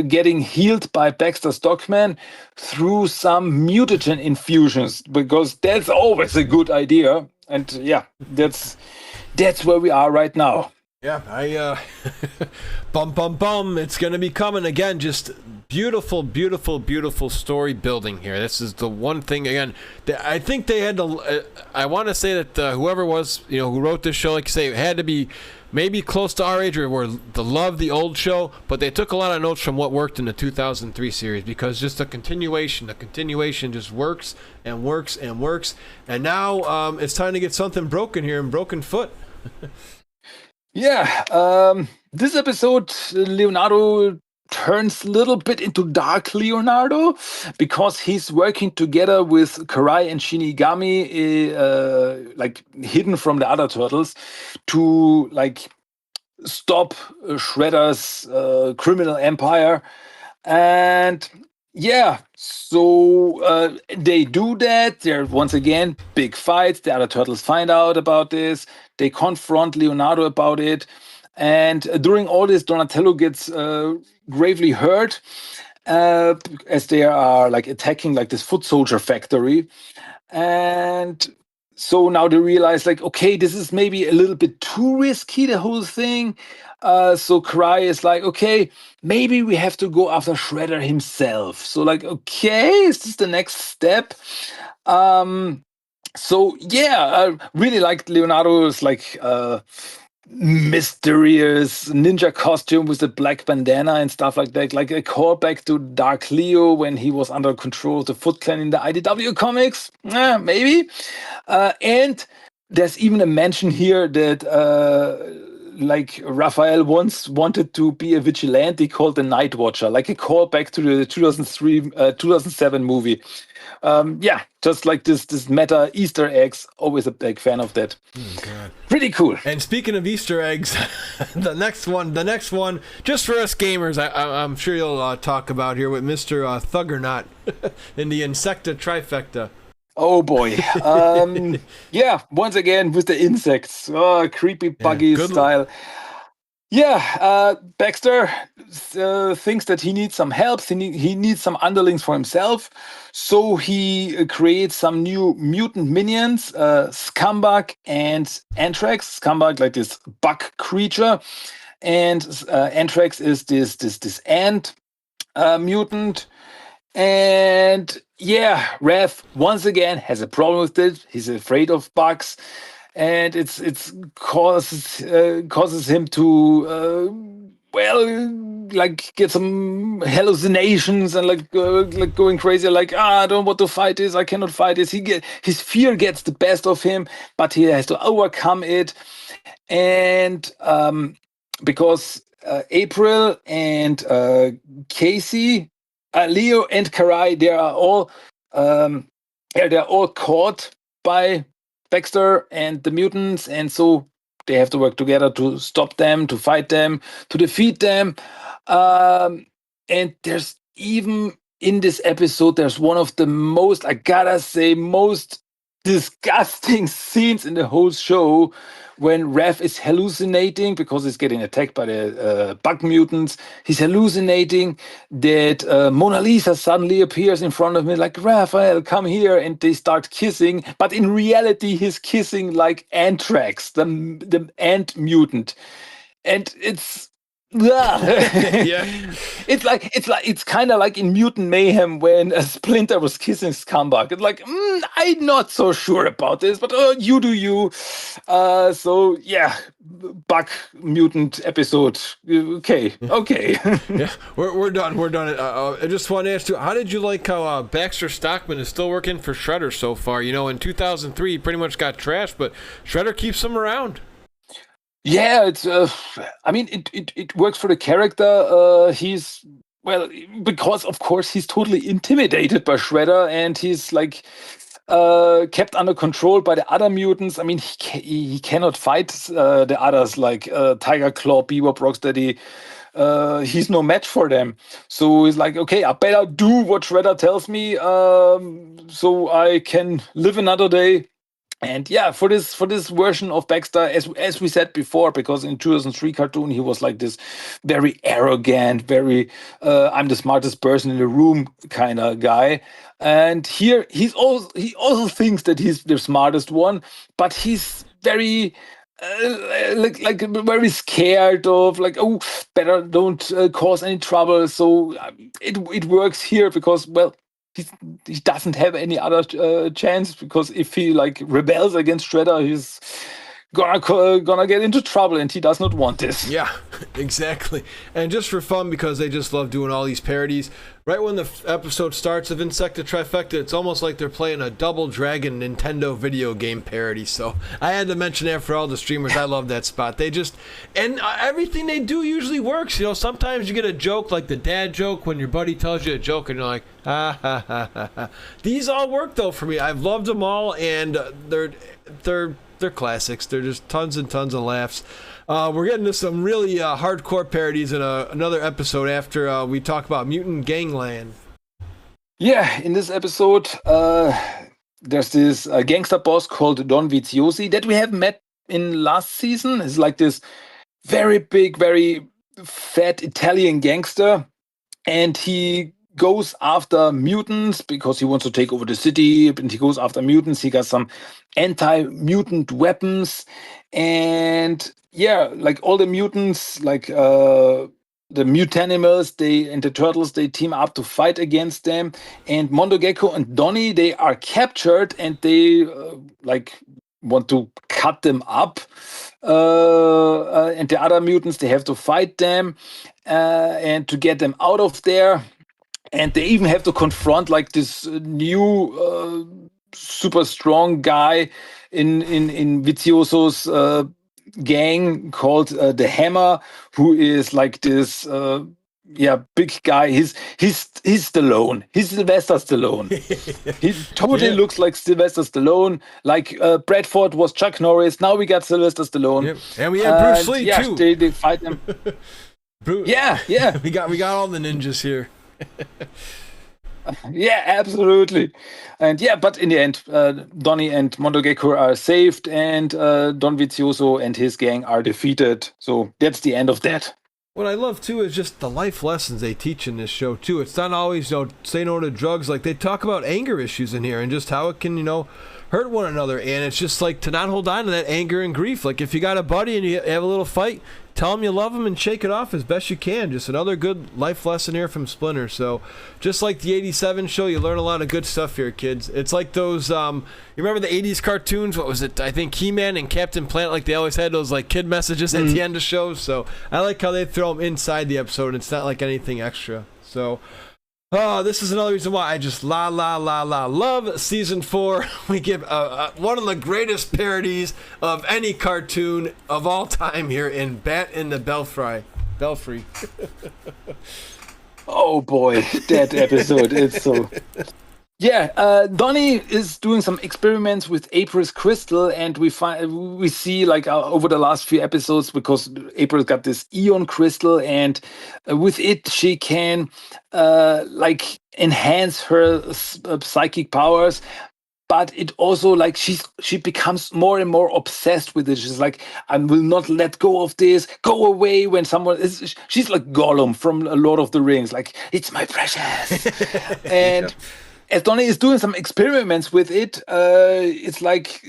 getting healed by Baxter Stockman through some mutagen infusions, because that's always a good idea. And yeah, that's where we are right now. Yeah, bum. It's going to be coming again. Just beautiful story building here. This is the one thing, again, that I think they had to, I want to say that whoever was, who wrote this show, like you say, it had to be maybe close to our age or to love the old show, but they took a lot of notes from what worked in the 2003 series, because just the continuation just works. And now it's time to get something broken here in Broken Foot. Yeah, this episode, Leonardo turns a little bit into Dark Leonardo, because he's working together with Karai and Shinigami, hidden from the other turtles, to stop Shredder's criminal empire. And yeah, so they do that. There once again big fights. The other turtles find out about this. They confront Leonardo about it. And during all this, Donatello gets gravely hurt as they are attacking this foot soldier factory. And so now they realize okay, this is maybe a little bit too risky, the whole thing. So Karai is okay, maybe we have to go after Shredder himself. So okay, is this the next step? So yeah, I really liked Leonardo's mysterious ninja costume with the black bandana and stuff like that, like a callback to Dark Leo when he was under control of the Foot Clan in the IDW comics. Maybe. And there's even a mention here that Raphael once wanted to be a vigilante called the Night Watcher, like a callback to the 2007 movie. Yeah, just this meta Easter eggs. Always a big fan of that. Oh, God. Pretty cool. And speaking of Easter eggs, the next one, just for us gamers, I'm sure you'll talk about here with Mr. Thuggernaut in the Insecta trifecta. Oh boy. Yeah, once again with the insects. Oh, creepy buggy style. Yeah, Baxter thinks that he needs some help. He needs some underlings for himself. So he creates some new mutant minions, Scumbag and Anthrax. Scumbag, like this bug creature. And Anthrax is this ant mutant. And yeah, Rev once again has a problem with it. He's afraid of bugs, and it's causes him to like get some hallucinations and like going crazy. Like I don't want to fight this. I cannot fight this. His fear gets the best of him, but he has to overcome it. And because April and Casey, Leo and Karai, they're all caught by Baxter and the mutants, and so they have to work together to stop them, to fight them, to defeat them. And there's even in this episode, there's one of the most, I gotta say, most disgusting scenes in the whole show when Rev is hallucinating because he's getting attacked by the bug mutants. He's hallucinating that Mona Lisa suddenly appears in front of me like, Raphael, come here. And they start kissing. But in reality, he's kissing like Anthrax, the ant mutant. And it's... Yeah. It's kind of like in Mutant Mayhem when a Splinter was kissing Scumbag. It's like I'm not so sure about this, but you do you. So yeah, bug mutant episode. Okay. Yeah, we're done. I just want to ask you, how did you like how Baxter Stockman is still working for Shredder so far? You know, in 2003, he pretty much got trashed, but Shredder keeps him around. Yeah, it's. I mean, it works for the character. He's because of course he's totally intimidated by Shredder, and he's like kept under control by the other mutants. I mean, he cannot fight the others like Tiger Claw, Bebop, Rocksteady. He's no match for them. So he's like, okay, I better do what Shredder tells me, so I can live another day. And yeah, for this version of Baxter, as we said before, because in 2003 cartoon he was like this very arrogant, very I'm the smartest person in the room kind of guy. And here he also thinks that he's the smartest one, but he's very like very scared of like, oh, better don't cause any trouble. So it works here because he doesn't have any other chance, because if he like rebels against Shredder, he's gonna get into trouble, and he does not want this. Yeah, exactly. And just for fun, because they just love doing all these parodies, right when the episode starts of Insecta Trifecta, it's almost like they're playing a Double Dragon Nintendo video game parody. So I had to mention that for all the streamers. I love that spot. They just, and everything they do usually works. You know, sometimes you get a joke like the dad joke when your buddy tells you a joke and you're like, ha ha ha ha ha. These all work though for me. I've loved them all, and they're classics. They're just tons and tons of laughs. We're getting to some really hardcore parodies in another episode after we talk about Mutant Gangland. Yeah, in this episode, there's this gangster boss called Don Viziosi that we have met in last season. He's like this very big, very fat Italian gangster, and he goes after mutants because he wants to take over the city, and he goes after mutants. He got some anti-mutant weapons, and yeah, like all the mutants, like the mutanimals, and the turtles, they team up to fight against them. And Mondo Gecko and Donnie, they are captured, and they like want to cut them up. And the other mutants, they have to fight them and to get them out of there. And they even have to confront like this new super strong guy in Vizioso's gang called the Hammer, who is like this big guy. He's Stallone. He's Sylvester Stallone. He totally looks like Sylvester Stallone. Like Bradford was Chuck Norris. Now we got Sylvester Stallone. Yep. And we had Bruce Lee too. They fight them. Yeah. we got all the ninjas here. Yeah, absolutely. And yeah, but in the end, Donnie and Mondo Gecko are saved, and Don Vizioso and his gang are defeated. So that's the end of that. What I love too is just the life lessons they teach in this show too. It's not always, say no to drugs. Like they talk about anger issues in here and just how it can, hurt one another. And it's just like to not hold on to that anger and grief. Like if you got a buddy and you have a little fight, tell them you love them and shake it off as best you can. Just another good life lesson here from Splinter. So just like the 87 show, you learn a lot of good stuff here, kids. It's like those, you remember the 80s cartoons? What was it? I think He-Man and Captain Planet, like they always had those like kid messages at the end of shows. So I like how they throw them inside the episode. It's not like anything extra. So... oh, this is another reason why I just love season 4. We give one of the greatest parodies of any cartoon of all time here in Bat in the Belfry. Oh boy, that episode, it's so... Yeah, Donnie is doing some experiments with April's crystal, and we see like over the last few episodes, because April got this Eon crystal, and with it she can like enhance her psychic powers. But it also like she becomes more and more obsessed with it. She's like, I will not let go of this. Go away when someone is. She's like Gollum from Lord of the Rings. Like, it's my precious. And as Donnie is doing some experiments with it, it's like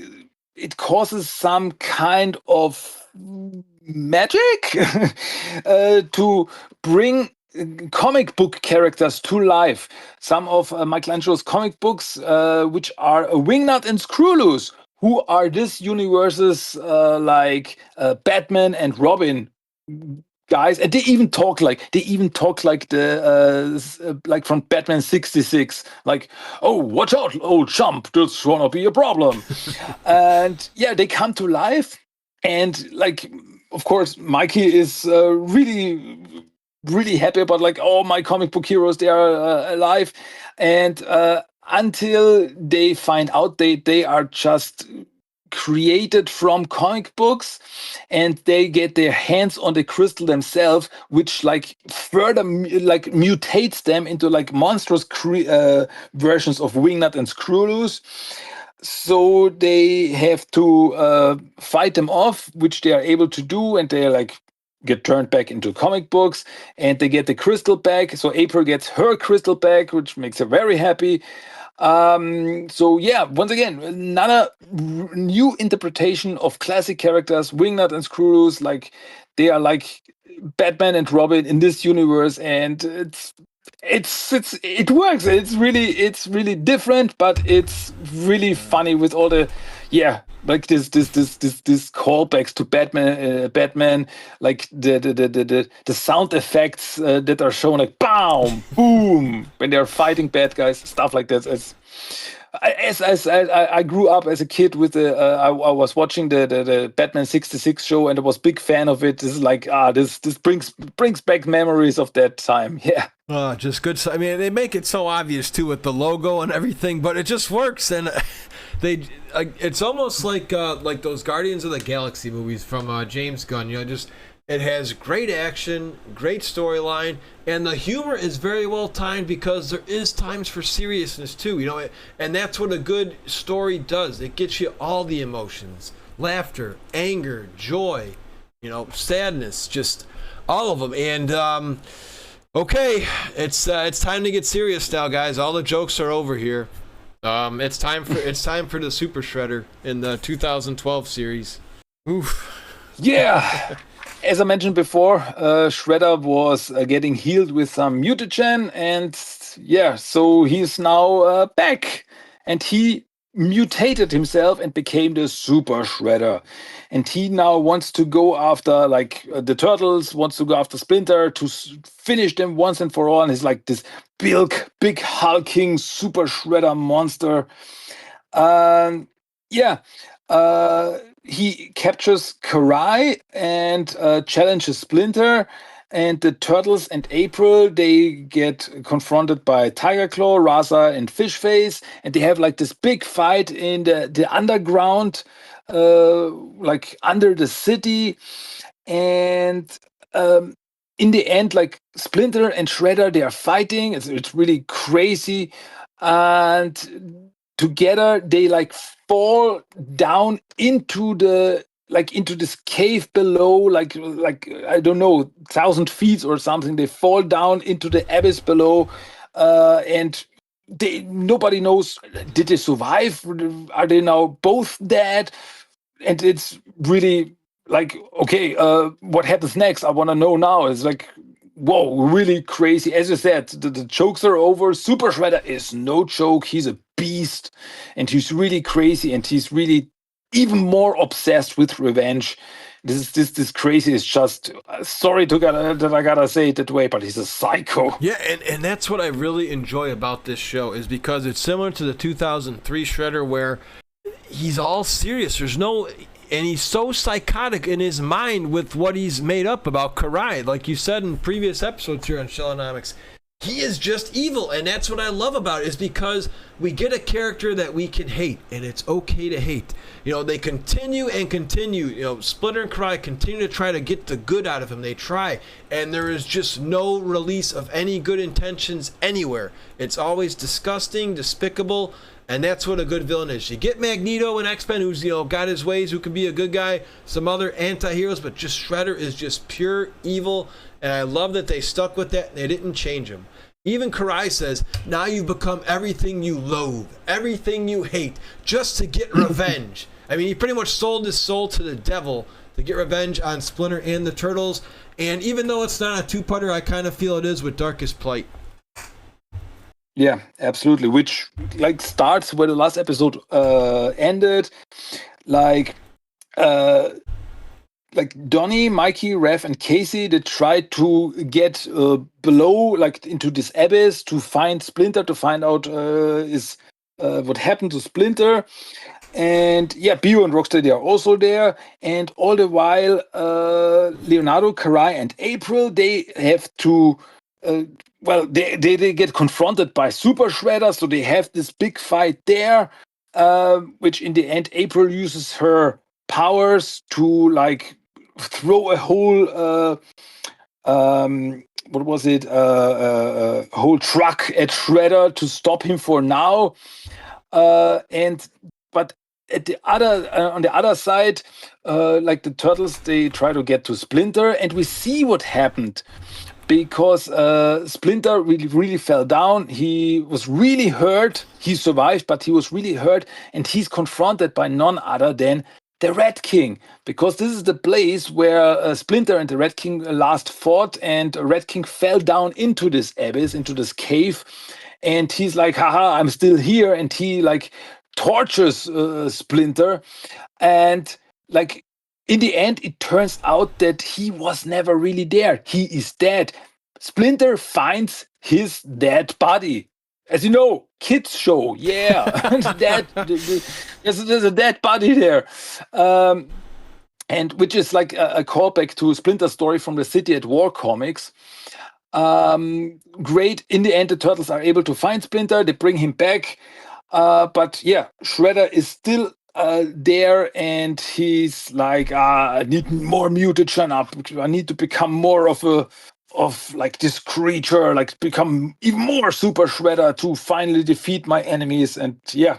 it causes some kind of magic to bring comic book characters to life. Some of Michelangelo's comic books, which are Wingnut and Screwloose, who are this universe's like Batman and Robin guys, and they even talk like the like from Batman 66, like, oh, watch out, old chump, that's gonna be a problem. And yeah, they come to life, and like, of course, Mikey is really happy about like, oh, my comic book heroes, they are alive. And until they find out they are just created from comic books, and they get their hands on the crystal themselves, which like further like mutates them into like monstrous versions of Wingnut and Screwloose. So they have to fight them off, which they are able to do, and they're like get turned back into comic books, and they get the crystal back. So April gets her crystal back, which makes her very happy. So yeah, once again, another new interpretation of classic characters, Wingnut and Screwloose. Like, they are like Batman and Robin in this universe, and it works. It's really different, but it's really funny with all the like this callbacks to Batman, like the sound effects that are shown, like bam, boom, when they're fighting bad guys, stuff like that. As I grew up as a kid with I was watching the Batman 66 show, and I was a big fan of it. This is like this brings back memories of that time. Yeah. Just good. I mean, they make it so obvious too with the logo and everything, but it just works. And it's almost like those Guardians of the Galaxy movies from James Gunn. You know, just it has great action, great storyline, and the humor is very well timed, because there is times for seriousness too. You know, and that's what a good story does. It gets you all the emotions: laughter, anger, joy, you know, sadness, just all of them. And okay, it's time to get serious now, guys. All the jokes are over here. It's time for the Super Shredder in the 2012 series. Oof. Yeah. As I mentioned before, Shredder was getting healed with some mutagen, and yeah, so he's now back, and he mutated himself and became the Super Shredder, and he now wants to go after like the Turtles, wants to go after Splinter to finish them once and for all, and he's like this big hulking Super Shredder monster. He captures Karai and challenges Splinter, and the Turtles and April, they get confronted by Tiger Claw, Raza, and Fishface, and they have like this big fight in the underground, like under the city. And in the end, like Splinter and Shredder, they are fighting. It's really crazy, and together they like fall down into this cave below, like I don't know, 1,000 feet or something. They fall down into the abyss below, and nobody knows, did they survive? Are they now both dead? And it's really like, okay, what happens next? I want to know now. It's like, whoa, really crazy. As you said, the jokes are over. Super Shredder is no joke. He's a beast, and he's really crazy, and he's really even more obsessed with revenge. This crazy is just sorry that I gotta say it that way, but he's a psycho. Yeah, and that's what I really enjoy about this show is because it's similar to the 2003 Shredder where he's all serious. And he's so psychotic in his mind with what he's made up about Karai. Like you said in previous episodes here on Shellonomics, he is just evil, and that's what I love about it, is because we get a character that we can hate, and it's okay to hate. They continue and continue. Splinter and Karai continue to try to get the good out of him. They try, and there is just no release of any good intentions anywhere. It's always disgusting, despicable, and that's what a good villain is. You get Magneto in X-Men, who's got his ways, who can be a good guy, some other anti-heroes, but just Shredder is just pure evil, and I love that they stuck with that and they didn't change him. Even Karai says, now you've become everything you loathe, everything you hate, just to get revenge. I mean, he pretty much sold his soul to the devil to get revenge on Splinter and the Turtles, and even though it's not a two-parter, I kind of feel it is with Darkest Plight. Yeah, absolutely. Which starts where the last episode ended. Donnie, Mikey, Rev, and Casey, they tried to get below, into this abyss to find Splinter, to find out what happened to Splinter. And yeah, Bio and Rocksteady are also there. And all the while, Leonardo, Karai, and April, they have to... they get confronted by Super Shredder, so they have this big fight there, which in the end, April uses her powers to throw a whole whole truck at Shredder to stop him for now. But at the other on the other side, the Turtles, they try to get to Splinter, and we see what happened. Because Splinter really fell down. He was really hurt. He survived, but he was really hurt. And he's confronted by none other than the Red King. Because this is the place where Splinter and the Red King last fought. And Red King fell down into this abyss, into this cave. And he's like, haha, I'm still here. And he tortures Splinter. And in the end, it turns out that he was never really there. He is dead. Splinter finds his dead body. As you know, kids show, yeah. There's a dead body there. And which is a callback to Splinter's story from the City at War comics. Great. In the end, the Turtles are able to find Splinter. They bring him back. But yeah, Shredder is still there, and he's I need more mutation up. I need to become more of this creature, become even more Super Shredder to finally defeat my enemies. And yeah,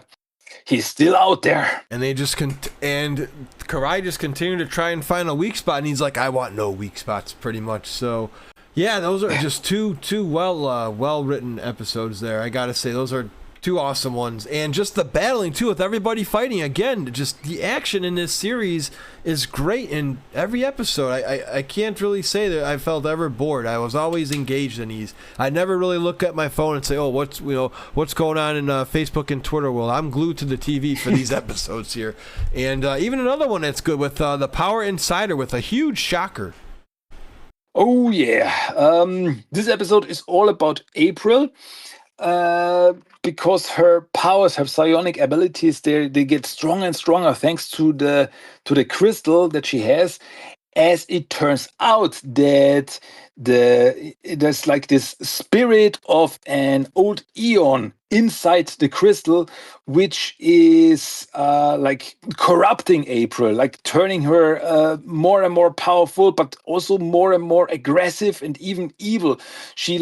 he's still out there. And they just and Karai just continue to try and find a weak spot, and he's like, I want no weak spots, pretty much. So yeah, those are just two well written episodes there. I gotta say, those are two awesome ones, and just the battling too, with everybody fighting. Again, just the action in this series is great in every episode. I can't really say that I felt ever bored. I was always engaged in these. I never really look at my phone and say, oh, what's going on in Facebook and Twitter. Well, I'm glued to the TV for these episodes here. And even another one that's good with the Power Insider, with a huge shocker. Oh yeah, this episode is all about April. Because her powers, her psionic abilities, they get stronger and stronger thanks to the crystal that she has. As it turns out that there's this spirit of an old Eon inside the crystal, which is corrupting April, turning her more and more powerful, but also more and more aggressive and even evil. She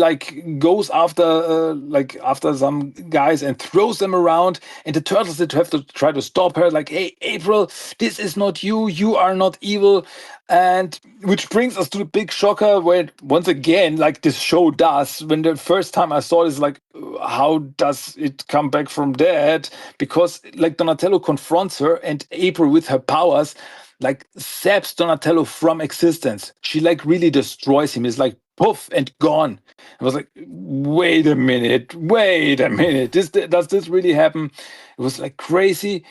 goes after some guys and throws them around, and the Turtles, that have to try to stop her, hey, April, this is not you. You are not evil. And which brings us to the big shocker, where once again, this show does, when the first time I saw this, how does it come back from that? Because Donatello confronts her and April with her powers, like zaps Donatello from existence. She like really destroys him. He's like poof and gone. I was like, wait a minute. Does this really happen? It was like crazy.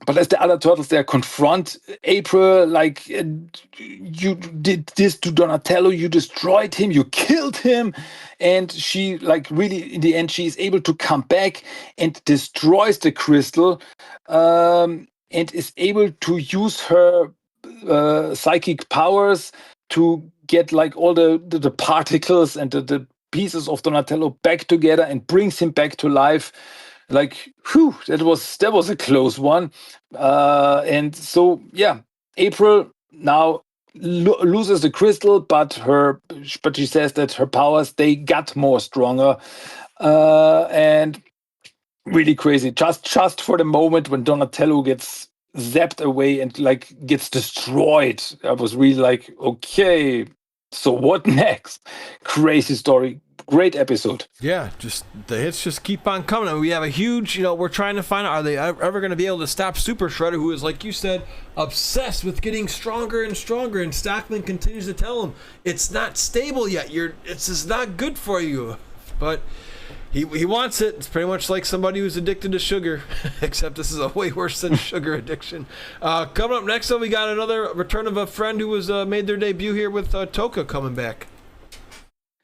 But as the other turtles there confront April, like, you did this to Donatello, you destroyed him, you killed him. And she, like, really, in the end, she is able to come back and destroys the crystal, and is able to use her psychic powers to get, like, all the particles and the pieces of Donatello back together and brings him back to life. Like, whew, that was a close one. And so, yeah, April now loses the crystal, but she says that her powers, they got more stronger. And really crazy. Just for the moment when Donatello gets zapped away and like gets destroyed, I was really like, okay, so what next? Crazy story. Great episode. Yeah, just the hits just keep on coming. And we have a huge, we're trying to find out, are they ever going to be able to stop Super Shredder, who is, like you said, obsessed with getting stronger and stronger. And Stockman continues to tell him, it's not stable yet. It's just not good for you. But he wants it. It's pretty much like somebody who's addicted to sugar, except this is a way worse than sugar addiction. Coming up next, though, we got another return of a friend who was made their debut here with Toka coming back.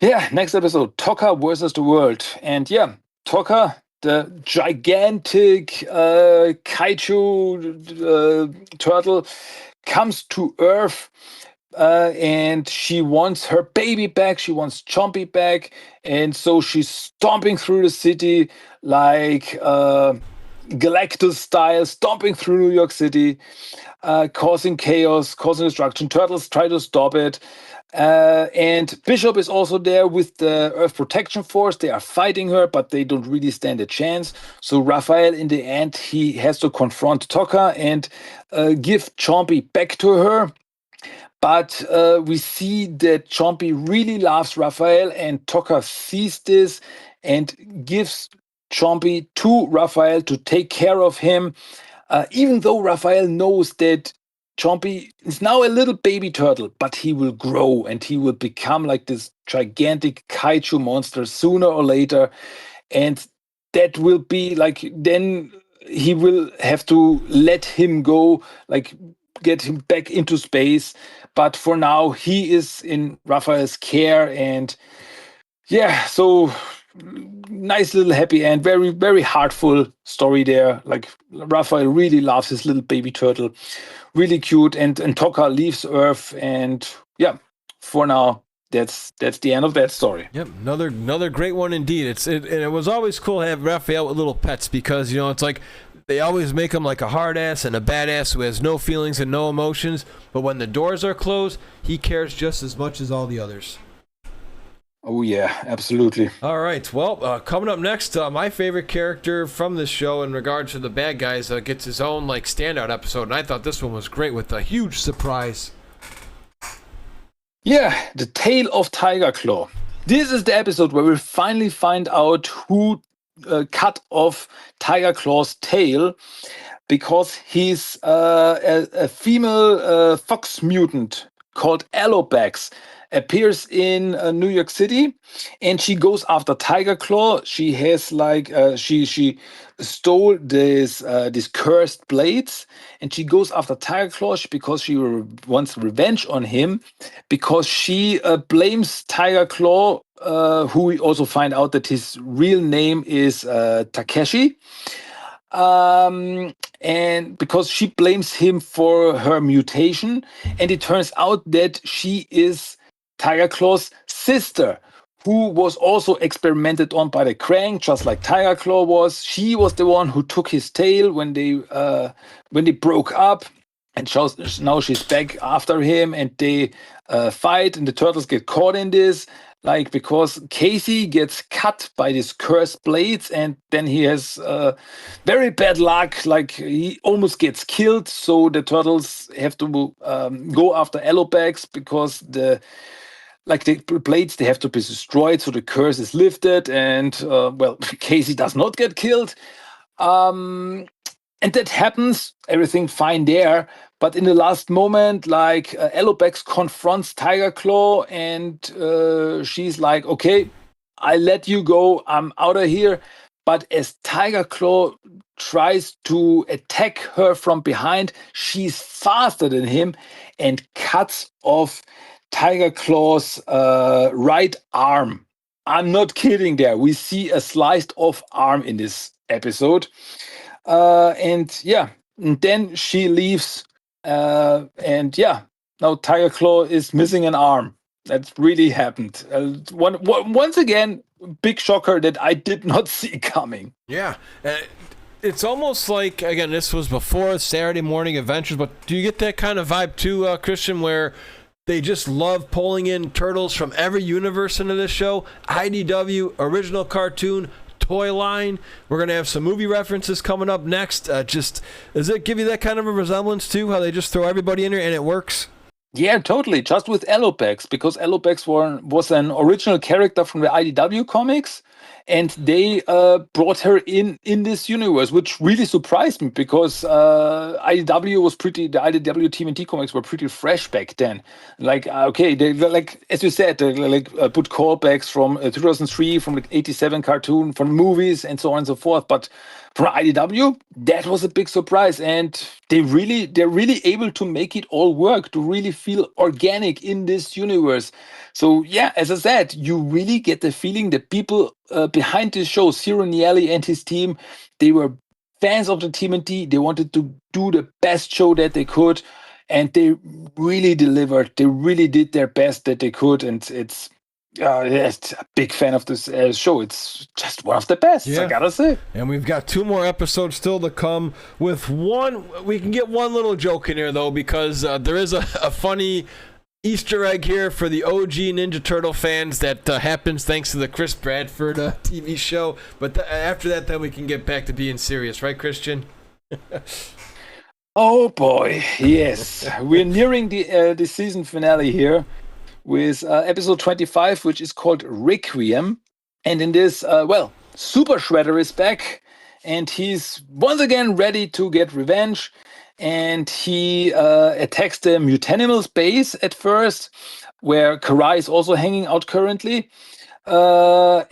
Yeah, next episode, Toka versus the world. And yeah, Toka, the gigantic kaiju turtle, comes to Earth, and she wants her baby back. She wants Chompy back. And so she's stomping through the city like Galactus style, stomping through New York City, causing chaos, causing destruction. Turtles try to stop it. And Bishop is also there with the Earth Protection Force. They are fighting her, but they don't really stand a chance. So Raphael, in the end, he has to confront Toka and give Chompy back to her. But we see that Chompy really loves Raphael, and Toka sees this and gives Chompy to Raphael to take care of him, even though Raphael knows that Chompy is now a little baby turtle, but he will grow and he will become like this gigantic kaiju monster sooner or later. And that will be like, then he will have to let him go, like get him back into space. But for now, he is in Raphael's care. And yeah, so nice little happy end, very, very heartful story there. Like Raphael really loves his little baby turtle. Really cute, and Toka leaves Earth, and yeah, for now, that's the end of that story. Yep, another great one indeed. And it was always cool to have Raphael with little pets, because it's like they always make him like a hard ass and a badass who has no feelings and no emotions. But when the doors are closed, he cares just as much as all the others. Oh yeah, absolutely. All right, well, coming up next, my favorite character from this show in regards to the bad guys gets his own like standout episode, and I thought this one was great with a huge surprise. Yeah, the Tale of Tiger Claw. This is the episode where we finally find out who cut off Tiger Claw's tail, because he's a female fox mutant called Alobax. Appears in New York City, and she goes after Tiger Claw. She has like she stole this cursed blades, and she goes after Tiger Claw because she wants revenge on him, because she blames Tiger Claw, who we also find out that his real name is Takeshi. And because she blames him for her mutation, and it turns out that she is Tiger Claw's sister, who was also experimented on by the Krang, just like Tiger Claw was. She was the one who took his tail when they broke up, and now she's back after him, and they fight, and the turtles get caught in this, like because Casey gets cut by these cursed blades, and then he has very bad luck, like he almost gets killed. So the turtles have to go after Alobax, because the blades, they have to be destroyed, so the curse is lifted, and Casey does not get killed. And And that happens, everything fine there. But in the last moment, like Alopex confronts Tiger Claw, and she's like, okay, I let you go, I'm out of here. But as Tiger Claw tries to attack her from behind, she's faster than him and cuts off Tiger Claw's right arm. I'm not kidding there. We see a sliced off arm in this episode. And then she leaves. Now Tiger Claw is missing an arm. That really happened. Once again, big shocker that I did not see coming. Yeah. It's almost like, again, this was before Saturday Morning Adventures, but do you get that kind of vibe too, Christian, where they just love pulling in turtles from every universe into this show? IDW, original cartoon, toy line. We're going to have some movie references coming up next. Does it give you that kind of a resemblance too, how they just throw everybody in there and it works? Yeah, totally. Just with Alopex, because Alopex was an original character from the IDW comics, and they brought her in this universe, which really surprised me because the IDW TMNT comics were pretty fresh back then. Like, okay, they like, as you said, they put callbacks from 2003, from the 87 cartoon, from movies, and so on and so forth. But for IDW, that was a big surprise, and they're really able to make it all work, to really feel organic in this universe. So yeah, as I said, you really get the feeling that people behind this show, Ciro Nieli and his team, they were fans of the TMNT. They wanted to do the best show that they could, and they really delivered. They really did their best that they could, and it's a big fan of this show. It's just one of the best, I gotta say. And we've got 2 more episodes still to come. With one, we can get one little joke in here though, because there is a funny Easter egg here for the OG Ninja Turtle fans that happens thanks to the Chris Bradford TV show. But after that, then we can get back to being serious, right, Christian? Oh boy, yes. We're nearing the season finale here, with episode 25, which is called Requiem. And in this, Super Shredder is back, and he's once again ready to get revenge. And he attacks the Mutanimals base at first, where Karai is also hanging out currently. The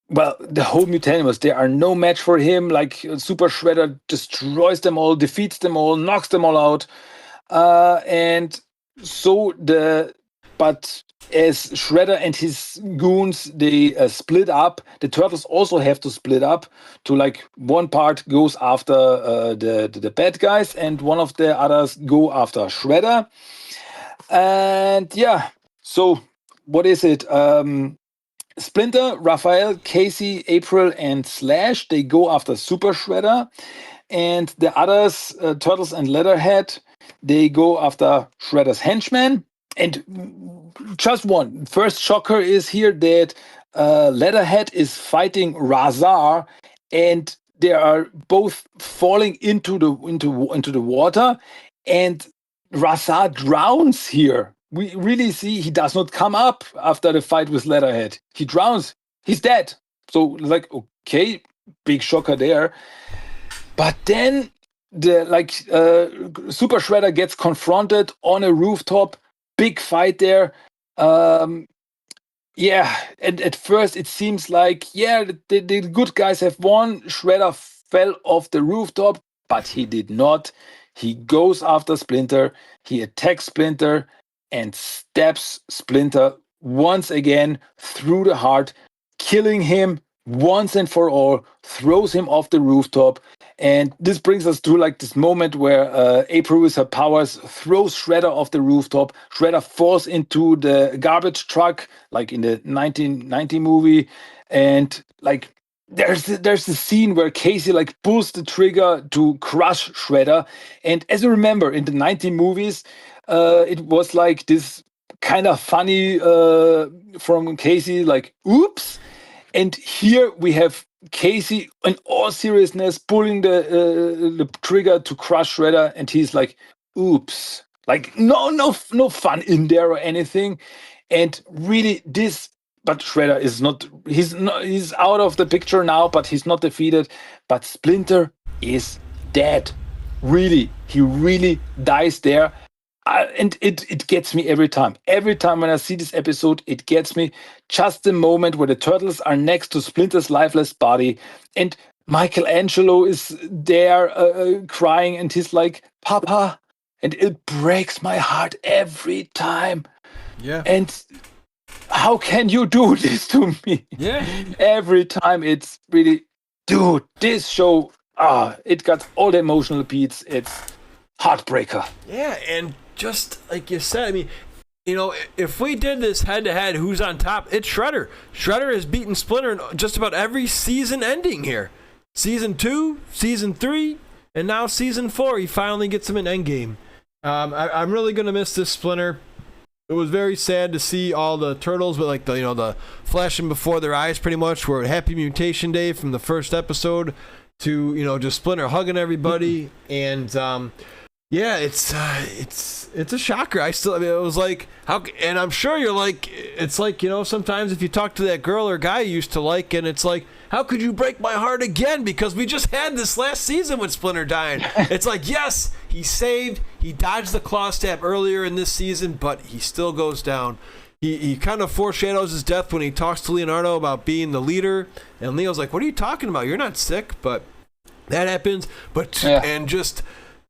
whole Mutanimals, they are no match for him. Like, Super Shredder destroys them all, defeats them all, knocks them all out. But as Shredder and his goons, they split up. The Turtles also have to split up to, like, one part goes after the bad guys, and one of the others go after Shredder. And yeah, so what is it? Splinter, Raphael, Casey, April, and Slash, they go after Super Shredder. And the others, Turtles and Leatherhead, they go after Shredder's henchmen. And just one first shocker is here that Leatherhead is fighting Razar, and they are both falling into the water, and Razar drowns here. We really see he does not come up after the fight with Leatherhead. He drowns. He's dead. So, like, okay, big shocker there. But then Super Shredder gets confronted on a rooftop. Big fight there. And at first it seems like, the good guys have won. Shredder fell off the rooftop, but he did not. He goes after Splinter. He attacks Splinter and stabs Splinter once again through the heart, killing him once and for all, throws him off the rooftop. And this brings us to, like, this moment where April, with her powers, throws Shredder off the rooftop. Shredder falls into the garbage truck, like in the 1990 movie. And, like, there's a scene where Casey, like, pulls the trigger to crush Shredder. And as you remember, in the 90 movies, it was like this kind of funny from Casey, like, oops. And here we have Casey, in all seriousness, pulling the trigger to crush Shredder, and he's like, oops. Like, no fun in there or anything. And really, but Shredder is not, he's out of the picture now, but he's not defeated. But Splinter is dead. Really, he really dies there. And it gets me every time. Every time when I see this episode, it gets me. Just the moment where the turtles are next to Splinter's lifeless body, and Michelangelo is there crying, and he's like, "Papa," and it breaks my heart every time. Yeah. And how can you do this to me? Yeah. Every time it's really, dude, this show, it got all the emotional beats. It's heartbreaker. Yeah, and just like you said, I mean, you know, if we did this head-to-head, who's on top, it's Shredder. Shredder has beaten Splinter in just about every season ending here. Season 2, Season 3, and now Season 4, he finally gets him in Endgame. I'm really going to miss this Splinter. It was very sad to see all the turtles with like the flashing before their eyes pretty much were Happy Mutation Day from the first episode to, just Splinter hugging everybody. And yeah, it's a shocker. It was like, and I'm sure you're like, it's like, sometimes if you talk to that girl or guy you used to like, and it's like, how could you break my heart again? Because we just had this last season with Splinter dying. It's like, yes, he dodged the claw stab earlier in this season, but he still goes down. He kind of foreshadows his death when he talks to Leonardo about being the leader, and Leo's like, what are you talking about? You're not sick, but that happens. And just...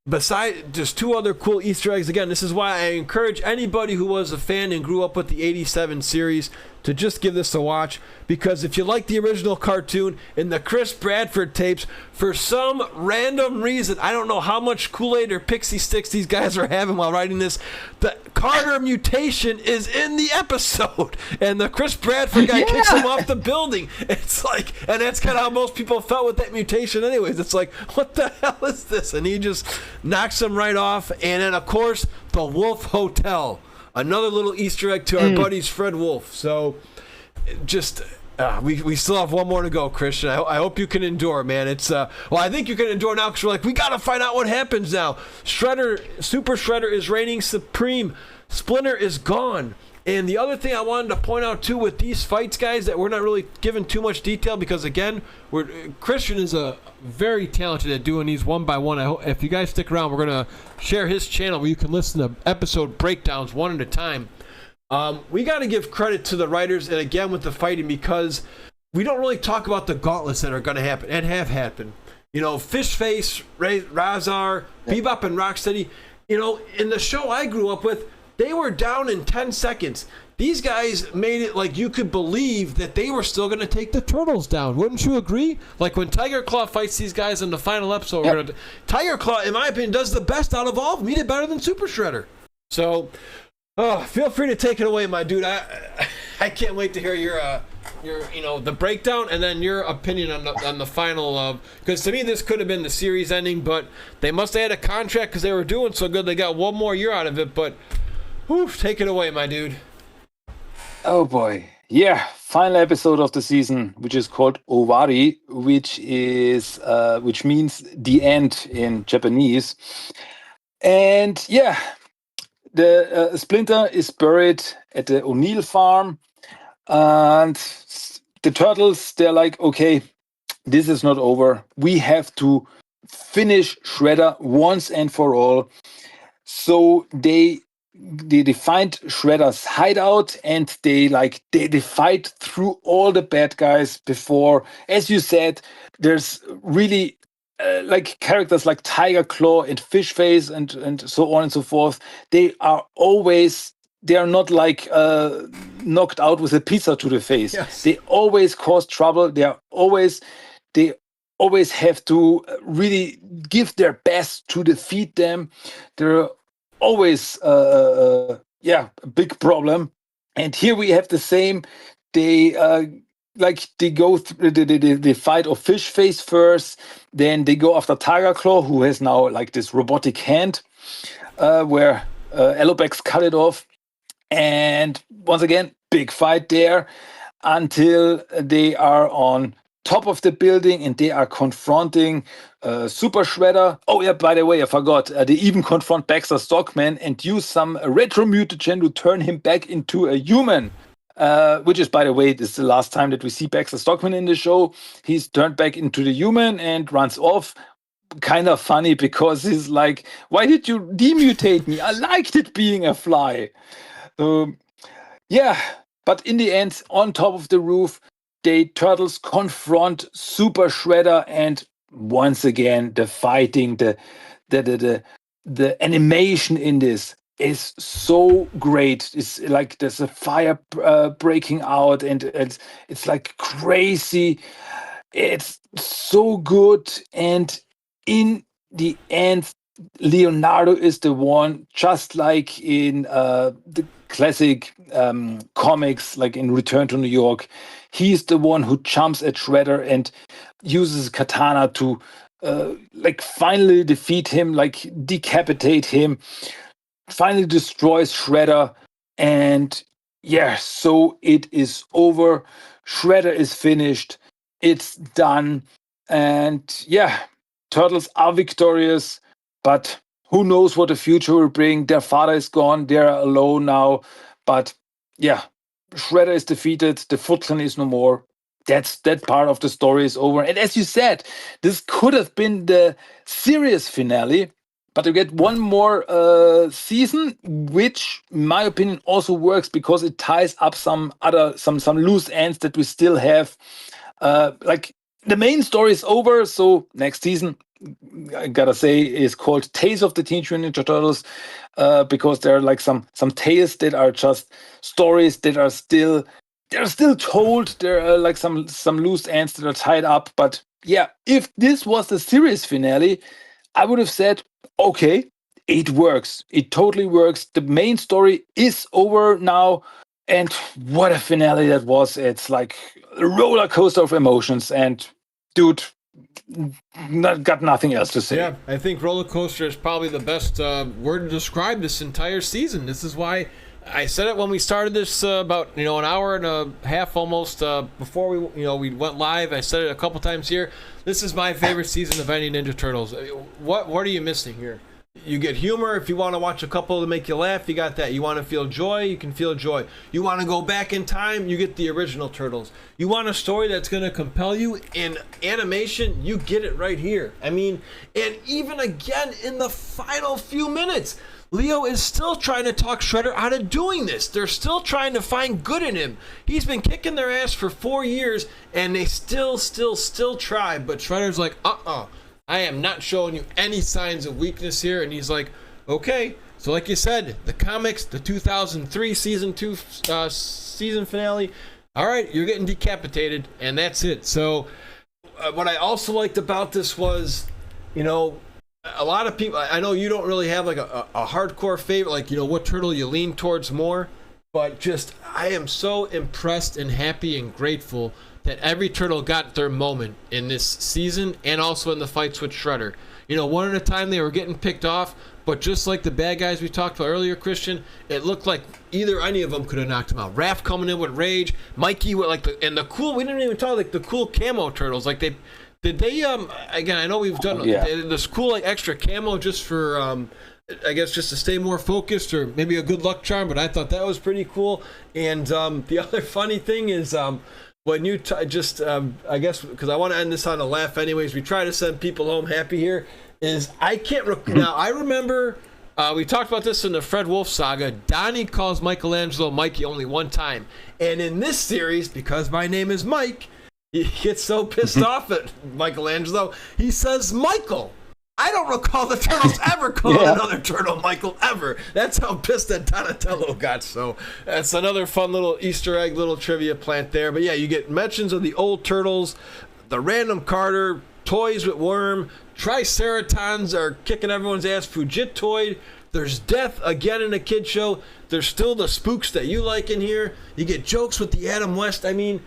Besides just two other cool Easter eggs, again, this is why I encourage anybody who was a fan and grew up with the 87 series to just give this a watch, because if you like the original cartoon and the Chris Bradford tapes, for some random reason, I don't know how much Kool-Aid or Pixie Sticks these guys are having while writing this, the Carter mutation is in the episode, and the Chris Bradford guy kicks him off the building. It's like, and that's kind of how most people felt with that mutation anyways. It's like, what the hell is this? And he just knocks him right off. And then, of course, the Wolf Hotel. Another little Easter egg to our buddies Fred Wolf. So, just we still have one more to go, Christian. I hope you can endure, man. It's I think you can endure now because we're like, we got to find out what happens now. Super Shredder is reigning supreme. Splinter is gone. And the other thing I wanted to point out too with these fights, guys, that we're not really giving too much detail because again, Christian is a very talented at doing these one by one. I hope if you guys stick around, we're gonna share his channel where you can listen to episode breakdowns one at a time. We got to give credit to the writers, and again with the fighting, because we don't really talk about the gauntlets that are going to happen and have happened. Fish Face, Razar, Bebop, and Rocksteady. In the show I grew up with, they were down in 10 seconds. These guys made it like you could believe that they were still going to take the turtles down. Wouldn't you agree? Like when Tiger Claw fights these guys in the final episode, Tiger Claw, in my opinion, does the best out of all of them. He did better than Super Shredder. So, feel free to take it away, my dude. I can't wait to hear your the breakdown and then your opinion on the final because to me this could have been the series ending, but they must have had a contract because they were doing so good. They got one more year out of it, but take it away, my dude. Oh boy. Yeah, final episode of the season, which is called Owari, which means the end in Japanese. And yeah, the Splinter is buried at the O'Neill farm, and the turtles, they're like, okay, this is not over. We have to finish Shredder once and for all. So they find Shredder's hideout, and they fight through all the bad guys before. As you said, there's really characters like Tiger Claw and Fish Face and so on and so forth. They are not like knocked out with a pizza to the face. Yes. They always cause trouble. They always have to really give their best to defeat them. They're always a big problem. And here we have the same. They go through the fight of Fish Face first, then they go after Tiger Claw, who has now like this robotic hand, where Alopex cut it off. And once again, big fight there until they are on top of the building and they are confronting Super Shredder. Oh yeah, by the way, I forgot. They even confront Baxter Stockman and use some retro mutagen to turn him back into a human. Which is, by the way, this is the last time that we see Baxter Stockman in the show. He's turned back into the human and runs off. kind of funny because he's like, "Why did you demutate me? I liked it being a fly." Yeah, but in the end, on top of the roof, the turtles confront Super Shredder, and once again, the fighting, the animation in this is so great. It's like there's a fire breaking out, and it's like crazy. It's so good, and in the end, Leonardo is the one, just like in the classic comics, like in Return to New York. He's the one who jumps at Shredder and uses katana to like finally defeat him, like decapitate him, finally destroys Shredder. And yeah, so it is over. Shredder is finished. It's done. And yeah, Turtles are victorious, but who knows what the future will bring. Their father is gone. They're alone now. But yeah, Shredder is defeated. The Foot Clan is no more. That part of the story is over. And as you said, this could have been the series finale, but you get one more season, which, in my opinion, also works because it ties up some loose ends that we still have. Like the main story is over, so next season, I gotta say, is called Tales of the Teenage Mutant Ninja Turtles, because there are like some tales that are just stories that are still told. There are like some loose ends that are tied up. But yeah, if this was the series finale, I would have said, okay, it works. It totally works. The main story is over now. And what a finale that was. It's like a roller coaster of emotions. And dude, got nothing else to say. Yeah, I think roller coaster is probably the best word to describe this entire season. This is why I said it when we started this about an hour and a half almost before we went live. I said it a couple times here. This is my favorite season of any Ninja Turtles. What are you missing here? You get humor. If you want to watch a couple to make you laugh, you got that. You want to feel joy, you can feel joy. You want to go back in time, you get the original Turtles. You want a story that's going to compel you in animation, you get it right here. I mean, and even again in the final few minutes, Leo is still trying to talk Shredder out of doing this. They're still trying to find good in him. He's been kicking their ass for 4 years, and they still try. But Shredder's like, I am not showing you any signs of weakness here. And he's like, okay. So like you said, the comics, the 2003 season 2 season finale, all right, you're getting decapitated, and that's it. So what I also liked about this was, a lot of people, I know you don't really have like a hardcore favorite, like, what turtle you lean towards more, but just, I am so impressed and happy and grateful that every turtle got their moment in this season and also in the fights with Shredder. One at a time they were getting picked off, but just like the bad guys we talked about earlier, Christian, it looked like any of them could have knocked him out. Raph coming in with rage, Mikey with the cool, we didn't even talk like the cool camo turtles, like they again, I know we've done this cool like extra camo just for I guess just to stay more focused, or maybe a good luck charm, but I thought that was pretty cool. And the other funny thing is when you I guess because I want to end this on a laugh anyways, we try to send people home happy here, is I can't now I remember we talked about this in the Fred Wolf saga. Donnie calls Michelangelo Mikey only one time, and in this series, because my name is Mike, he gets so pissed off at Michelangelo, he says Michael. I don't recall the Turtles ever calling another turtle Michael, ever. That's how pissed that Donatello got. So that's another fun little Easter egg, little trivia plant there. But yeah, you get mentions of the old Turtles, the Random Carter, toys with Wyrm, Triceratons are kicking everyone's ass, Fugitoid. There's death again in a kid show. There's still the spooks that you like in here. You get jokes with the Adam West. I mean,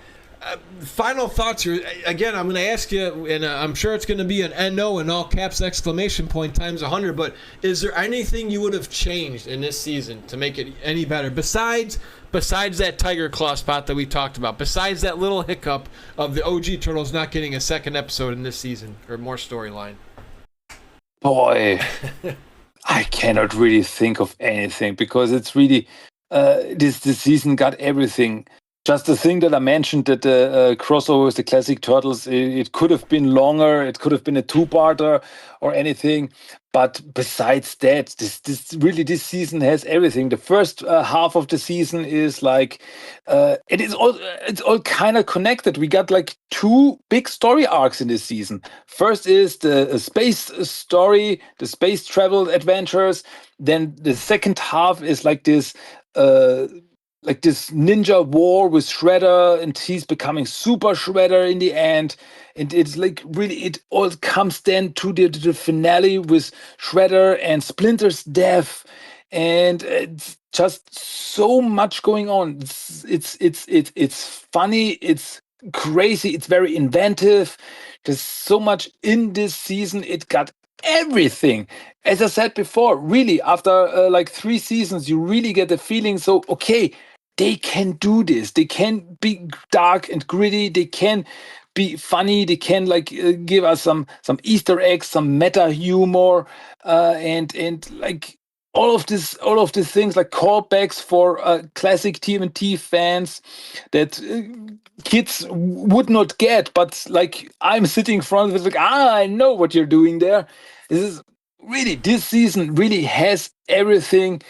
final thoughts here. Again, I'm going to ask you, and I'm sure it's going to be an NO in all caps exclamation point times 100, but is there anything you would have changed in this season to make it any better besides that Tiger Claw spot that we talked about, besides that little hiccup of the OG Turtles not getting a second episode in this season or more storyline? Boy, I cannot really think of anything because it's really this season got everything. Just the thing that I mentioned, that the crossover with the classic Turtles, it could have been longer, it could have been a two-parter or anything. But besides that, this season has everything. The first half of the season is like, it's all kind of connected. We got like two big story arcs in this season. First is the space story, the space travel adventures. Then the second half is like this ninja war with Shredder, and he's becoming Super Shredder in the end. And it's like really, it all comes then to the finale with Shredder and Splinter's death, and it's just so much going on. It's funny, it's crazy, it's very inventive. There's so much in this season. It got everything. As I said before, really, after like 3 seasons, you really get the feeling. So okay, they can do this. They can be dark and gritty. They can be funny. They can like give us some Easter eggs, some meta humor, and like all of these things, like callbacks for classic TMNT fans that kids would not get. But like I'm sitting in front of it, like I know what you're doing there. This season really has everything.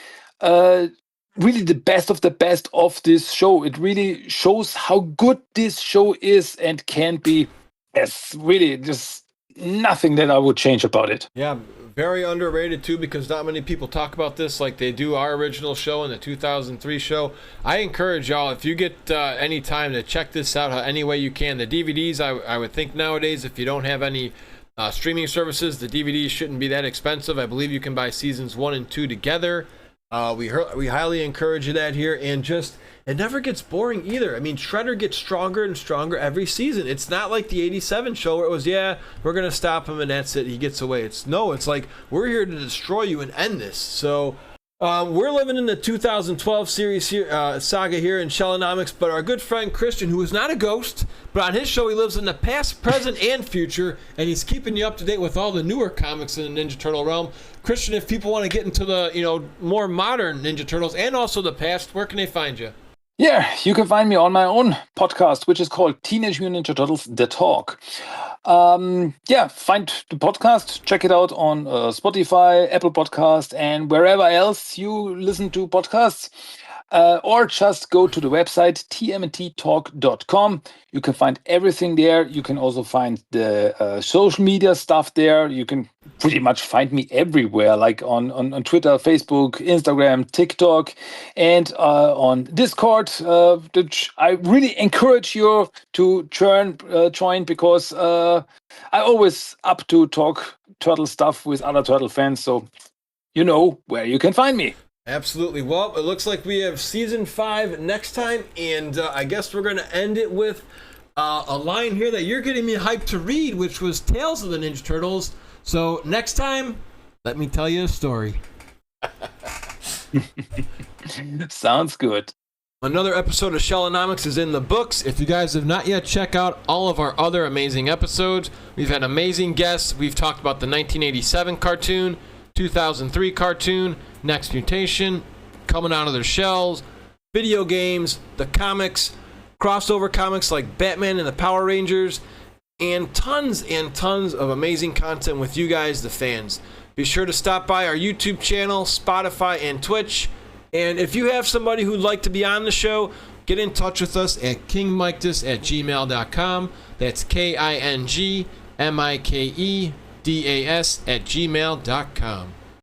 Really the best of the best of this show. It really shows how good this show is and can be. Yes, really, just nothing that I would change about it. Yeah, very underrated too, because not many people talk about this like they do our original show and the 2003 show. I encourage y'all, if you get any time, to check this out any way you can. The DVDs, I would think nowadays, if you don't have any streaming services, the DVDs shouldn't be that expensive. I believe you can buy seasons 1 and 2 together. We highly encourage that here, and just it never gets boring either. I mean, Shredder gets stronger and stronger every season. It's not like the '87 show where it was, yeah, we're gonna stop him and that's it, he gets away. It's like we're here to destroy you and end this. So we're living in the 2012 series here, saga here in Shellonomics, but our good friend Christian, who is not a ghost, but on his show he lives in the past, present, and future, and he's keeping you up to date with all the newer comics in the Ninja Turtle realm. Christian, if people want to get into the more modern Ninja Turtles and also the past, where can they find you? Yeah, you can find me on my own podcast, which is called Teenage Mutant Ninja Turtles: The Talk. Find the podcast, check it out on Spotify, Apple Podcast, and wherever else you listen to podcasts. Or just go to the website tmnttalk.com. You can find everything there. You can also find the social media stuff there. You can pretty much find me everywhere, like on Twitter, Facebook, Instagram, TikTok, and on Discord, which I really encourage you to join, because I always up to talk turtle stuff with other turtle fans, so you know where you can find me. Absolutely. Well, it looks like we have season 5 next time, and I guess we're going to end it with a line here that you're getting me hyped to read, which was Tales of the Ninja Turtles. So next time, let me tell you a story. Sounds good. Another episode of Shellonomics is in the books. If you guys have not yet checked out all of our other amazing episodes, we've had amazing guests. We've talked about the 1987 cartoon, 2003 cartoon, Next Mutation, Coming Out of Their Shells, video games, the comics, crossover comics like Batman and the Power Rangers, and tons of amazing content with you guys, the fans. Be sure to stop by our YouTube channel, Spotify, and Twitch. And if you have somebody who'd like to be on the show, get in touch with us at kingmikedas@gmail.com. That's KINGMIKEDAS@gmail.com.